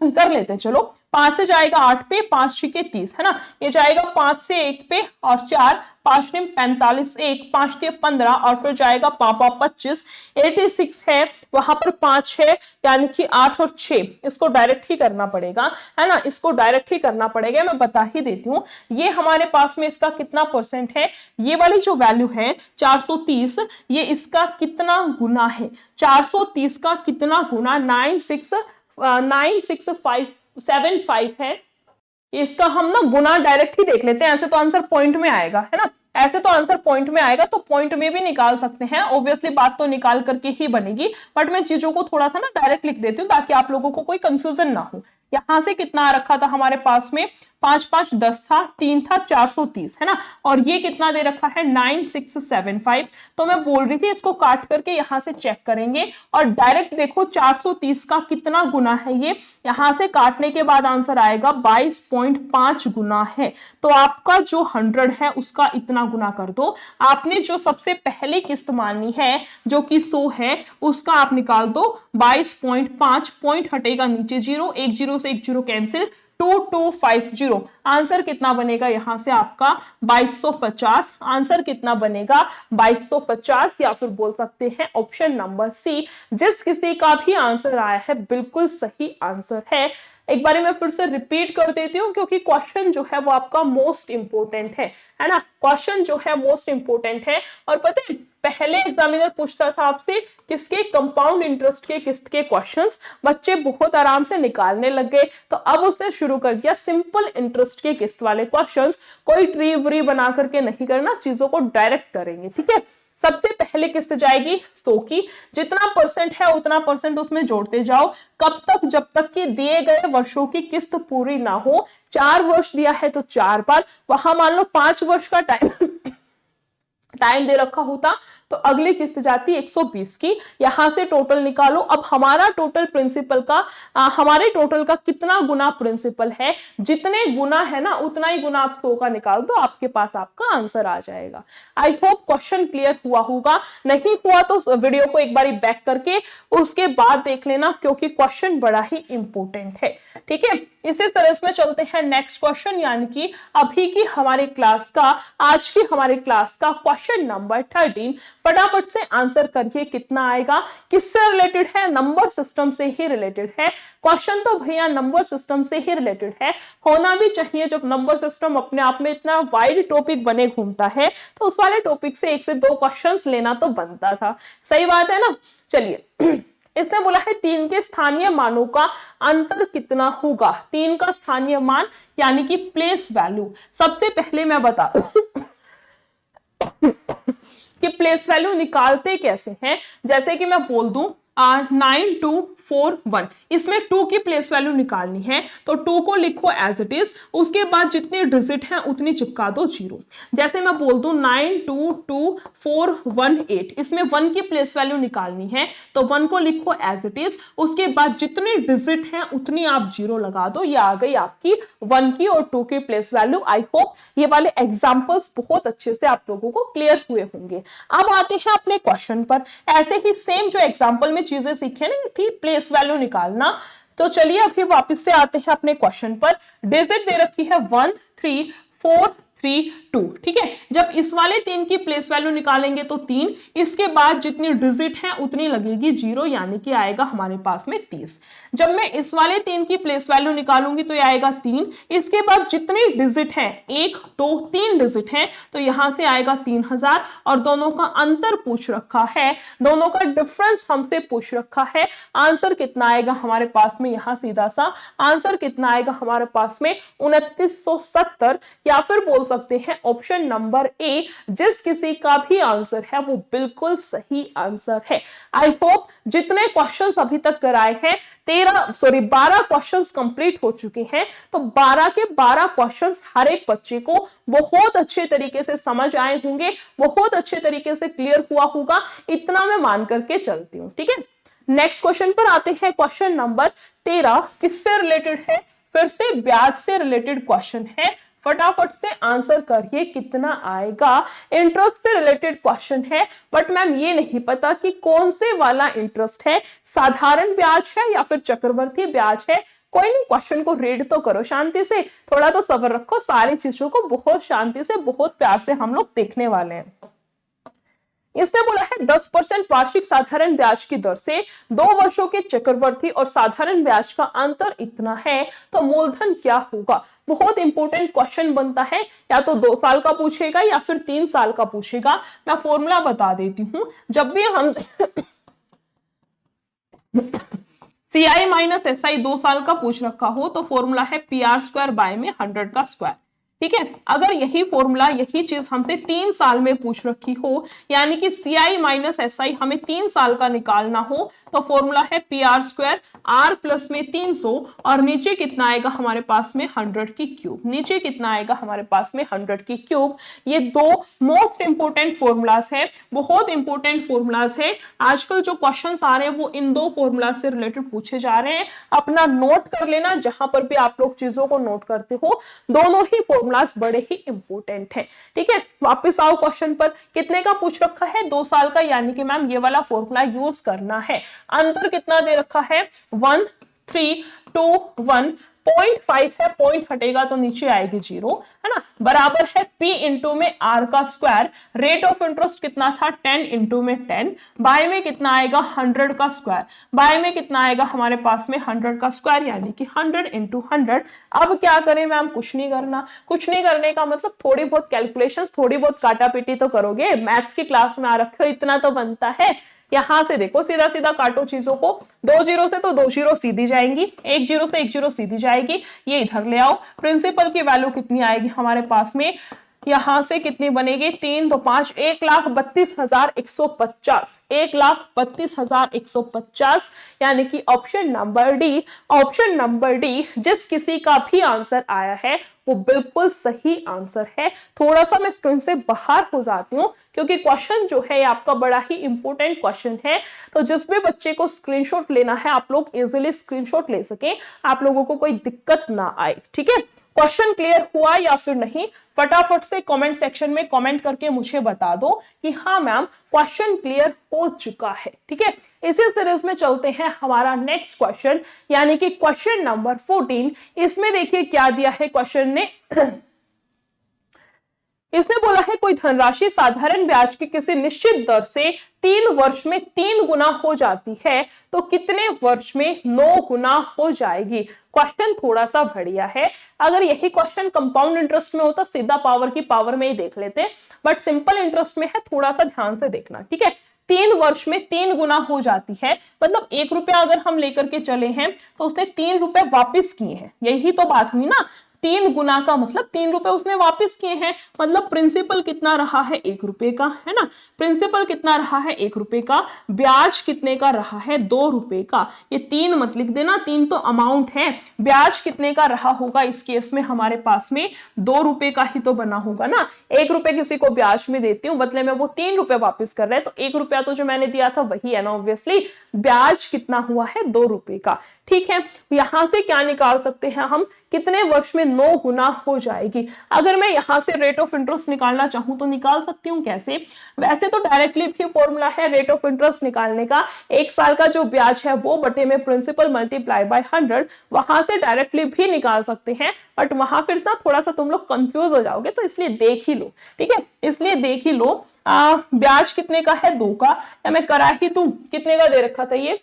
कर लेते हैं। चलो 5 से जाएगा 8 पे, 5 6 30, है ना। ये जाएगा 5 से 1 पे और 4, 5 ने 45, 1 5 के 15, और फिर जाएगा 25, 86 है, वहां पर 5 है, यानी कि 8 और 6, इसको डायरेक्ट ही करना पड़ेगा, है ना, इसको डायरेक्ट ही करना पड़ेगा। मैं बता ही देती हूँ, ये हमारे पास में इसका कितना परसेंट है, ये वाली जो वैल्यू है 430, ये इसका कितना गुना है, 430 का कितना गुना, 96575 है। इसका हम ना गुना डायरेक्ट ही देख लेते हैं, ऐसे तो आंसर पॉइंट में आएगा, है ना, ऐसे तो आंसर पॉइंट में आएगा, तो पॉइंट में भी निकाल सकते हैं। ऑब्वियसली बात तो निकाल करके ही बनेगी, बट मैं चीजों को थोड़ा सा ना डायरेक्ट लिख देती हूँ ताकि आप लोगों को कोई कंफ्यूजन ना हो। यहां से कितना आ रखा था हमारे पास में, 5 5 10 था, 3 था, 430, है ना, और ये कितना दे रखा है 9675। तो मैं बोल रही थी इसको काट करके यहां से चेक करेंगे और डायरेक्ट देखो 430 का कितना गुना है, ये यहां से काटने के बाद आंसर आएगा 22.5 गुना है। तो आपका जो 100 है उसका इतना गुना कर दो। आपने जो सबसे पहली किस्त मानी है जो कि 100 है, उसका आप निकाल दो 22.5, पॉइंट हटेगा नीचे 0, 1 0 से 1 0 कैंसिल, 2250। आंसर कितना बनेगा यहां से आपका 2250। आंसर कितना बनेगा 2250, या फिर बोल सकते हैं ऑप्शन नंबर सी। जिस किसी का भी आंसर आया है बिल्कुल सही आंसर है। एक बार मैं फिर से रिपीट कर देती हूँ क्योंकि क्वेश्चन जो है वो आपका मोस्ट इंपोर्टेंट है ना, क्वेश्चन जो है मोस्ट इंपोर्टेंट है। और पता है पहले एग्जामिनर पूछता था आपसे किसके, कंपाउंड इंटरेस्ट के किस्त के क्वेश्चंस, बच्चे बहुत आराम से निकालने लग गए, तो अब उसने शुरू कर दिया सिंपल इंटरेस्ट के किस्त वाले क्वेश्चंस। कोई ट्री व्री बना करके नहीं करना, चीजों को डायरेक्ट करेंगे, ठीक है। सबसे पहले किस्त जाएगी 100 की, जितना परसेंट है उतना परसेंट उसमें जोड़ते जाओ। कब तक, जब तक कि दिए गए वर्षों की किस्त पूरी ना हो। 4 वर्ष दिया है तो 4 बार, वहां मान लो 5 वर्ष का टाइम दे रखा होता तो अगली किस्त जाती 120 की। यहां से टोटल निकालो। अब हमारा टोटल प्रिंसिपल का हमारे टोटल का कितना गुना प्रिंसिपल है, जितने गुना है ना उतना ही गुना आप 100 का निकाल दो, आपके पास आपका आंसर आ जाएगा। आई होप क्वेश्चन क्लियर हुआ होगा, नहीं हुआ तो वीडियो को एक बार बैक करके उसके बाद देख लेना क्योंकि क्वेश्चन बड़ा ही इंपॉर्टेंट है, ठीक है। इसी तरह से चलते हैं नेक्स्ट क्वेश्चन, यानी कि अभी की हमारी क्लास का, आज की हमारी क्लास का क्वेश्चन नंबर 13। फटाफट से आंसर करिए कितना आएगा, किससे रिलेटेड है, नंबर सिस्टम से ही रिलेटेड है। क्वेश्चन तो भैया नंबर सिस्टम से ही रिलेटेड है, होना भी चाहिए। जब नंबर सिस्टम अपने आप में इतना वाइड टॉपिक बने घूमता है तो उस वाले टॉपिक से 1 से 2 क्वेश्चंस लेना तो बनता था, सही बात है ना। चलिए इसने बोला है 3 के स्थानीय मानों का अंतर कितना होगा। 3 का स्थानीय मान यानी कि प्लेस वैल्यू। सबसे पहले मैं बता कि प्लेस वैल्यू निकालते कैसे हैं। जैसे कि मैं बोल दूं 9241, इसमें 2 की प्लेस वैल्यू निकालनी है तो 2 को लिखो एज इट इज, उसके बाद जितनी डिजिट हैं उतनी चिपका दो 0। जैसे मैं बोल दूं 922418, इसमें 1 की प्लेस वैल्यू निकालनी है तो 1 को लिखो एज इट इज, उसके बाद जितनी डिजिट हैं उतनी आप 0 लगा दो। ये आ गई आपकी 1 की और 2 की प्लेस वैल्यू। आई होप ये वाले एग्जांपल्स बहुत अच्छे से आप लोगों को क्लियर हुए होंगे। अब आते हैं अपने क्वेश्चन पर। ऐसे ही सेम जो एग्जांपल में चीजें सीखे ना थी प्लेस वैल्यू निकालना, तो चलिए अभी वापस से आते हैं अपने क्वेश्चन पर। डिजिट दे रखी है 1 3 4 3 2, ठीक है। जब इस वाले 3 की प्लेस वैल्यू निकालेंगे तो 3, इसके बाद जितनी डिजिट है उतनी लगेगी 0, यानी कि आएगा हमारे पास में 30। जब मैं इस वाले 3 की प्लेस वैल्यू निकालूंगी तो ये आएगा 3, इसके बाद जितनी डिजिट है 1 2 3 डिजिट है तो यहां से आएगा 3000, और दोनों का अंतर पूछ रखा है, दोनों का डिफरेंस हमसे पूछ रखा है। आंसर कितना आएगा हमारे पास में, यहां सीधा सा आंसर कितना आएगा हमारे पास में 2970, या फिर बोल सकते हैं ऑप्शन नंबर ए, जिस किसी का भी आंसर है वो बिल्कुल सही आंसर है। आई होप जितने क्वेश्चंस अभी तक कराए हैं 12 क्वेश्चंस कंप्लीट हो चुके हैं, तो 12 के 12 क्वेश्चंस हर एक बच्चे को बहुत अच्छे तरीके से समझ आए होंगे, बहुत अच्छे तरीके से क्लियर हुआ होगा, इतना मैं मान करके चलती हूं, ठीक है। नेक्स्ट क्वेश्चन पर आते हैं। क्वेश्चन नंबर 13 किससे रिलेटेड है, फिर से ब्याज से रिलेटेड क्वेश्चन है। फटाफट से आंसर करिए कितना आएगा। इंटरेस्ट से रिलेटेड क्वेश्चन है, बट मैम ये नहीं पता कि कौन से वाला इंटरेस्ट है, साधारण ब्याज है या फिर चक्रवर्ती ब्याज है। कोई नहीं, क्वेश्चन को रीड तो करो शांति से, थोड़ा तो सब्र रखो, सारी चीजों को बहुत शांति से बहुत प्यार से हम लोग देखने वाले हैं। इसने बोला है 10% वार्षिक साधारण ब्याज की दर से 2 वर्षों के चक्रवर्ती और साधारण ब्याज का अंतर इतना है, तो मूलधन क्या होगा। बहुत इंपॉर्टेंट क्वेश्चन बनता है, या तो 2 साल का पूछेगा या फिर 3 साल का पूछेगा। मैं फॉर्मूला बता देती हूं। जब भी हम CI माइनस SI 2 साल का पूछ रखा हो तो फॉर्मूला है PR² बाय में 100 का स्क्वायर, ठीक है। अगर यही फॉर्मूला यही चीज हमसे 3 साल में पूछ रखी हो, यानी कि CI माइनस SI हमें 3 साल का निकालना हो, तो फॉर्मूला है PR² R प्लस में 300, और नीचे कितना आएगा हमारे पास में 100 की क्यूब, नीचे कितना आएगा हमारे पास में 100 की क्यूब। ये 2 मोस्ट इंपोर्टेंट फॉर्मूलाज है, बहुत इंपोर्टेंट फॉर्मूलाज है। आजकल जो क्वेश्चंस आ रहे हैं वो इन 2 फॉर्मूलाज से रिलेटेड पूछे जा रहे हैं। अपना नोट कर लेना, जहां पर भी आप लोग चीजों को नोट करते हो, दोनों ही फॉर्मूलाज बड़े ही इंपोर्टेंट है, ठीक है। वापस आओ क्वेश्चन पर। कितने का पूछ रखा है, 2 साल का, यानी कि मैम ये वाला फॉर्मूला यूज करना है। अंतर कितना दे रखा है 1 3 2 1, 0.5 है, पॉइंट हटेगा तो नीचे आएगी 0, है ना, बराबर है P इंटू में R का स्क्वायर। रेट ऑफ इंटरेस्ट कितना था 10 इंटू में 10, बाय में कितना आएगा 100 का स्क्वायर, बाय में कितना आएगा हमारे पास में 100 का स्क्वायर, यानी कि 100 इंटू 100। अब क्या करें मैम, कुछ नहीं करना। कुछ नहीं करने का मतलब थोड़ी बहुत कैलकुलेशंस, थोड़ी बहुत काटा पीटी तो करोगे, मैथ्स की क्लास में आ रखे हो, इतना तो बनता है। यहां से देखो, सीधा सीधा काटो चीजों को। 2 जीरो से तो 2 जीरो सीधी जाएंगी, 1 जीरो से 1 जीरो सीधी जाएगी, ये इधर ले आओ। प्रिंसिपल की वैल्यू कितनी आएगी हमारे पास में, यहां से कितनी बनेगी 3 2 5, 1,32,150, 1,32,150, यानी कि option number D, option number D जिस किसी का भी आंसर आया है वो बिल्कुल सही आंसर है। थोड़ा सा मैं स्क्रीन से बाहर हो जाती हूँ क्योंकि क्वेश्चन जो है आपका बड़ा ही इंपॉर्टेंट क्वेश्चन है, तो जिस भी बच्चे को स्क्रीनशॉट लेना है आप लोग इजीली स्क्रीनशॉट ले सकें, आप लोगों को कोई दिक्कत ना आए, ठीक है। क्वेश्चन क्लियर हुआ या फिर नहीं, फटाफट से कमेंट सेक्शन में कमेंट करके मुझे बता दो कि हाँ मैम क्वेश्चन क्लियर हो चुका है, ठीक है। इसी सीरीज में चलते हैं हमारा नेक्स्ट क्वेश्चन, यानी कि क्वेश्चन नंबर 14। इसमें देखिए क्या दिया है क्वेश्चन ने। इसने बोला है कोई धनराशि साधारण ब्याज की किसी निश्चित दर से 3 वर्ष में 3 गुना हो जाती है, तो कितने वर्ष में 9 गुना हो जाएगी। क्वेश्चन थोड़ा सा बढ़िया है। अगर यही क्वेश्चन कंपाउंड इंटरेस्ट में होता सीधा पावर की पावर में ही देख लेते, बट सिंपल इंटरेस्ट में है, थोड़ा सा ध्यान से देखना, ठीक है। 3 वर्ष में 3 गुना हो जाती है, मतलब 1 रुपया अगर हम लेकर के चले हैं तो उसने 3 रुपए वापिस किए हैं, यही तो बात हुई ना। 3 गुना का मतलब 3 रुपए उसने वापस किए हैं, मतलब प्रिंसिपल कितना रहा है 1 रुपए का, है ना। प्रिंसिपल कितना रहा है 1 रुपए का, ब्याज कितने का रहा है 2 रुपए का। ये 3 मत लिख देना, 3 तो अमाउंट है, ब्याज कितने का रहा होगा इस केस में हमारे पास में 2 रुपए का ही तो बना होगा ना। 1 रुपए किसी को ब्याज में देती हूँ, बदले में वो 3 रुपए वापस कर रहे हैं, तो 1 रुपया तो जो मैंने दिया था वही है ना, ऑब्वियसली ब्याज कितना हुआ है 2 रुपए का। ठीक है, यहां से क्या निकाल सकते हैं हम, कितने वर्ष में 9 गुना हो जाएगी। अगर मैं यहां से रेट ऑफ इंटरेस्ट निकालना चाहूं तो निकाल सकती हूँ, कैसे, वैसे तो डायरेक्टली भी फॉर्मूला है रेट ऑफ इंटरेस्ट निकालने का, 1 साल का जो ब्याज है वो बटे में प्रिंसिपल मल्टीप्लाई बाय 100, वहां से डायरेक्टली भी निकाल सकते हैं, बट वहां फिर ना थोड़ा सा तुम लोग कंफ्यूज हो जाओगे, तो इसलिए देख ही लो। ठीक है, इसलिए देख ही लो। ब्याज कितने का है 2 का, या मैं करा ही दूं, कितने का दे रखा था ये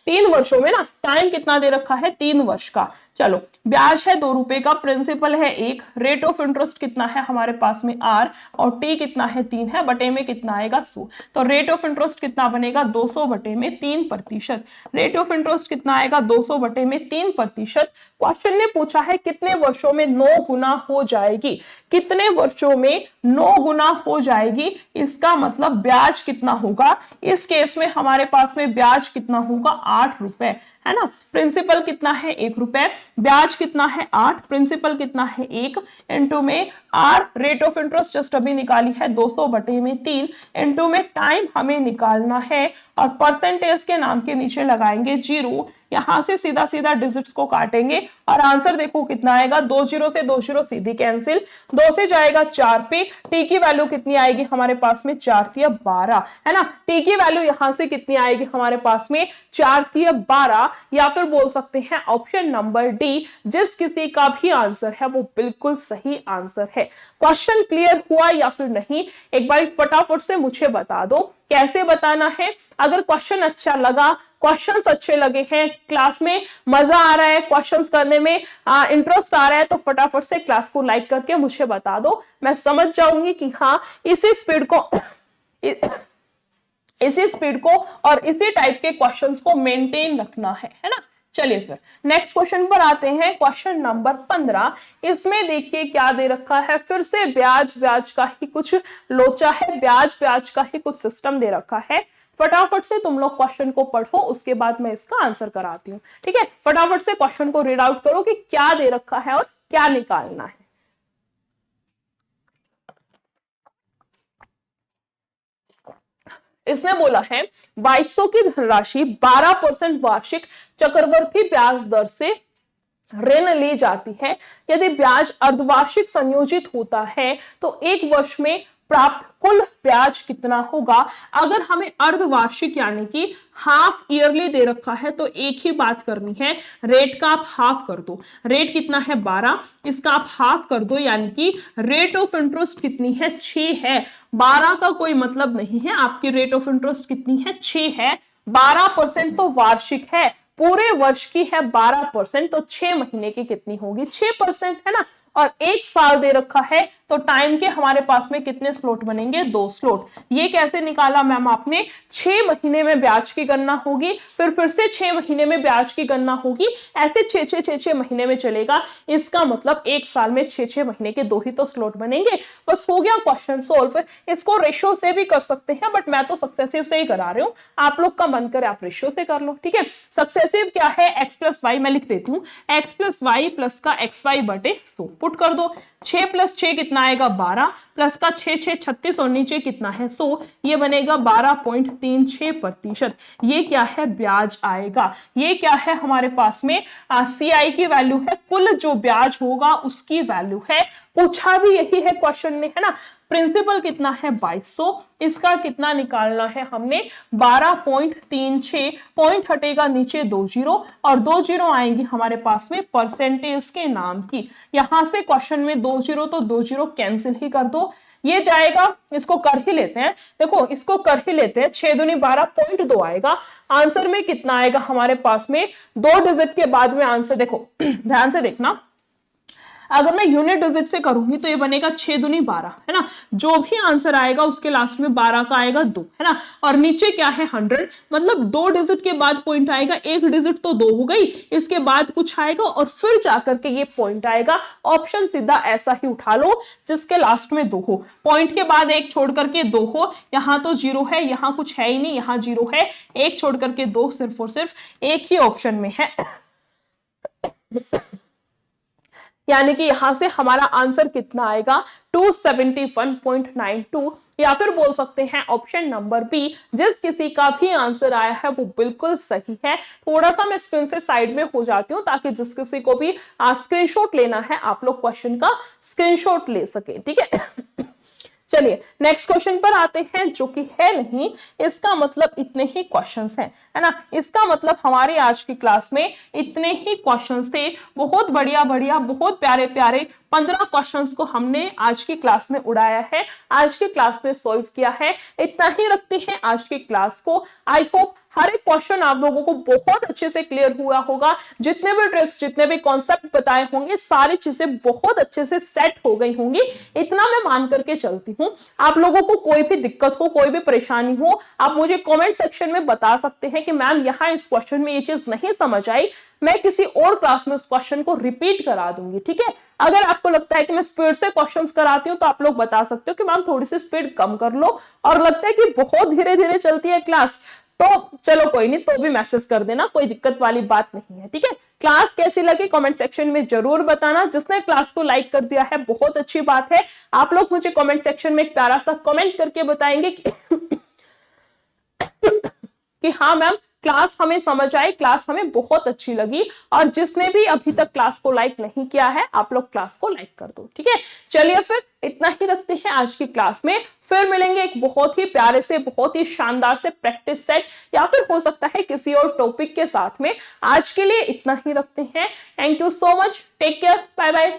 3 वर्षों में ना, टाइम कितना दे रखा है 3 वर्ष का। चलो, ब्याज है 2 रुपए का, प्रिंसिपल है 1, रेट ऑफ इंटरेस्ट कितना है हमारे पास में R, और T कितना है 3 है, बटे में कितना आएगा 100। तो रेट ऑफ इंटरेस्ट कितना बनेगा 200 बटे में 3%। रेट ऑफ इंटरेस्ट कितना आएगा 200 बटे में 3%। क्वेश्चन ने पूछा है कितने वर्षों में 9 गुना हो जाएगी, कितने वर्षों में 9 गुना हो जाएगी, इसका मतलब ब्याज कितना होगा। इस केस में हमारे पास में ब्याज कितना होगा 8 रुपए, है ना। प्रिंसिपल कितना है 1 रुपए, ब्याज कितना है 8, प्रिंसिपल कितना है 1, इंटू में R rate of interest just अभी निकाली है 200 बटे में 3, इंटू में टाइम हमें निकालना है, और परसेंटेज के नाम के नीचे लगाएंगे 0, यहां से सीधा सीधा डिजिट्स को काटेंगे और आंसर देखो कितना आएगा, 2 0 से 2 0 सीधी कैंसिल, 2 से जाएगा 4 पे, टी की वैल्यू कितनी आएगी हमारे पास में 4 तिया 12, है ना। टी की वैल्यू यहां से कितनी आएगी हमारे पास में 4 तिया 12, या फिर बोल सकते हैं ऑप्शन नंबर डी, जिस किसी का भी आंसर है वो बिल्कुल सही आंसर है। क्वेश्चन क्लियर हुआ या फिर नहीं, एक बार फटाफट से मुझे बता दो कैसे बताना है। अगर क्वेश्चन अच्छा लगा, क्वेश्चंस अच्छे लगे हैं, क्लास में मजा आ रहा है, क्वेश्चंस करने में इंटरेस्ट आ रहा है, तो फटाफट से क्लास को लाइक करके मुझे बता दो, मैं समझ जाऊंगी कि हाँ इसी स्पीड को और इसी टाइप के क्वेश्चंस को मेंटेन रखना है ना। चलिए फिर नेक्स्ट क्वेश्चन पर आते हैं, क्वेश्चन नंबर 15। इसमें देखिए क्या दे रखा है, फिर से ब्याज का ही कुछ लोचा है, ब्याज का ही कुछ सिस्टम दे रखा है। फटाफट से तुम लोग क्वेश्चन को पढ़ो, उसके बाद मैं इसका आंसर कराती हूँ। ठीक है, फटाफट से क्वेश्चन को रीड आउट करो कि क्या दे रखा है और क्या निकालना है। इसने बोला है 2200 की धनराशि 12% वार्षिक चक्रवर्ती ब्याज दर से ऋण ली जाती है। यदि ब्याज अर्धवार्षिक संयोजित होता है तो 1 वर्ष में प्राप्त कुल ब्याज कितना होगा। अगर हमें अर्धवार्षिक यानी कि हाफ ईयरली दे रखा है तो एक ही बात करनी है, रेट का आप हाफ कर दो। रेट कितना है 12, इसका आप हाफ कर दो, यानी कि रेट ऑफ इंटरेस्ट कितनी है 6 है। 12 का कोई मतलब नहीं है, आपकी रेट ऑफ इंटरेस्ट कितनी है 6 है। 12% तो वार्षिक है, पूरे वर्ष की है 12%, तो 6 महीने की कितनी होगी 6%, है ना। और 1 साल दे रखा है तो टाइम के हमारे पास में कितने स्लॉट बनेंगे 2 स्लॉट। ये कैसे निकाला मैम आपने, 6 महीने में ब्याज की गणना होगी, फिर से 6 महीने में ब्याज की गणना होगी, ऐसे 6 महीने में चलेगा। इसका मतलब 1 साल में 6 महीने के 2 ही तो स्लॉट बनेंगे। बस हो गया क्वेश्चन सोल्व। इसको रेशियो से भी कर सकते हैं, बट मैं तो सक्सेसिव से ही करा रही हूँ, आप लोग का मन करे आप रेशियो से कर लो। ठीक है, सक्सेसिव क्या है x प्लस वाई, मैं लिख देती हूँ x प्लस वाई प्लस का XY बटे 100 पुट कर दो। 6 प्लस 6 कितना आएगा 12, प्लस का 6 6 36 और नीचे कितना है 100, ये बनेगा 12.36%। ये क्या है ब्याज आएगा। ये क्या है हमारे पास में CI की वैल्यू है, कुल जो ब्याज होगा उसकी वैल्यू है। पूछा भी यही है क्वेश्चन ने, है ना। प्रिंसिपल कितना है 2200, इसका कितना निकालना है हमने 12.36, पॉइंट हटेगा नीचे 2 0 और 2 0 आएंगी हमारे पास में परसेंटेज के नाम की। यहां से क्वेश्चन में 2 0 तो 2 0 कैंसिल ही कर दो, ये जाएगा, इसको कर ही लेते हैं, देखो इसको कर ही लेते हैं, 6 दूनी 12.2 आएगा। आंसर में कितना आएगा हमारे पास में 2 डिजिट के बाद में आंसर, देखो ध्यान से देखना, अगर मैं यूनिट डिजिट से करूंगी तो ये बनेगा 6 दूनी 12, है ना। जो भी आंसर आएगा उसके लास्ट में 12 का आएगा 2, है ना। और नीचे क्या है 100, मतलब 2 डिजिट के बाद पॉइंट आएगा, 1 डिजिट तो 2 हो गई, इसके बाद कुछ आएगा और फिर जाकर के ये पॉइंट आएगा। ऑप्शन सीधा ऐसा ही उठा लो जिसके लास्ट में 2 हो, पॉइंट के बाद 1 छोड़ करके 2 हो। यहां तो 0 है, यहां कुछ है ही नहीं, यहां 0 है, 1 छोड़ करके 2, सिर्फ और सिर्फ एक ही ऑप्शन में है। यानी कि यहां से हमारा आंसर कितना आएगा 271.92, या फिर बोल सकते हैं ऑप्शन नंबर बी, जिस किसी का भी आंसर आया है वो बिल्कुल सही है। थोड़ा सा मैं स्क्रीन से साइड में हो जाती हूं ताकि जिस किसी को भी स्क्रीनशॉट लेना है आप लोग क्वेश्चन का स्क्रीनशॉट ले सके, ठीक है। चलिए नेक्स्ट क्वेश्चन पर आते हैं, जो कि है नहीं, इसका मतलब इतने ही क्वेश्चंस हैं, है ना। इसका मतलब हमारे आज की क्लास में इतने ही क्वेश्चंस थे। बहुत बढ़िया बढ़िया, बहुत प्यारे प्यारे 15 क्वेश्चंस को हमने आज की क्लास में उड़ाया है, आज की क्लास में सॉल्व किया है। इतना ही रखते हैं आज की क्लास को। आई होप हर एक क्वेश्चन आप लोगों को बहुत अच्छे से क्लियर हुआ होगा। जितने भी ट्रिक्स, जितने भी कॉन्सेप्ट बताए होंगे, सारी चीजें बहुत अच्छे से सेट हो गई होंगी, इतना मैं मान करके चलती हूँ। आप लोगों को कोई भी दिक्कत हो, कोई भी परेशानी हो, आप मुझे कमेंट सेक्शन में बता सकते हैं कि मैम यहाँ इस क्वेश्चन में ये चीज नहीं समझ आई, मैं किसी और क्लास में उस क्वेश्चन को रिपीट करा दूंगी, ठीक है। अगर आपको लगता है कि मैं स्पीड से क्वेश्चंस कराती हूँ तो आप लोग बता सकते हो कि मैम थोड़ी सी स्पीड कम कर लो, और लगता है कि बहुत धीरे धीरे चलती है क्लास, तो चलो कोई नहीं, तो भी मैसेज कर देना, कोई दिक्कत वाली बात नहीं है, ठीक है। क्लास कैसी लगी कमेंट सेक्शन में जरूर बताना। जिसने क्लास को लाइक कर दिया है बहुत अच्छी बात है। आप लोग मुझे कमेंट सेक्शन में एक प्यारा सा कमेंट करके बताएंगे कि हाँ मैम क्लास हमें समझ आई, क्लास हमें बहुत अच्छी लगी। और जिसने भी अभी तक क्लास को लाइक नहीं किया है आप लोग क्लास को लाइक कर दो, ठीक है। चलिए फिर इतना ही रखते हैं आज की क्लास में, फिर मिलेंगे एक बहुत ही प्यारे से, बहुत ही शानदार से प्रैक्टिस सेट, या फिर हो सकता है किसी और टॉपिक के साथ में। आज के लिए इतना ही रखते हैं। Thank you so much, take care, bye bye.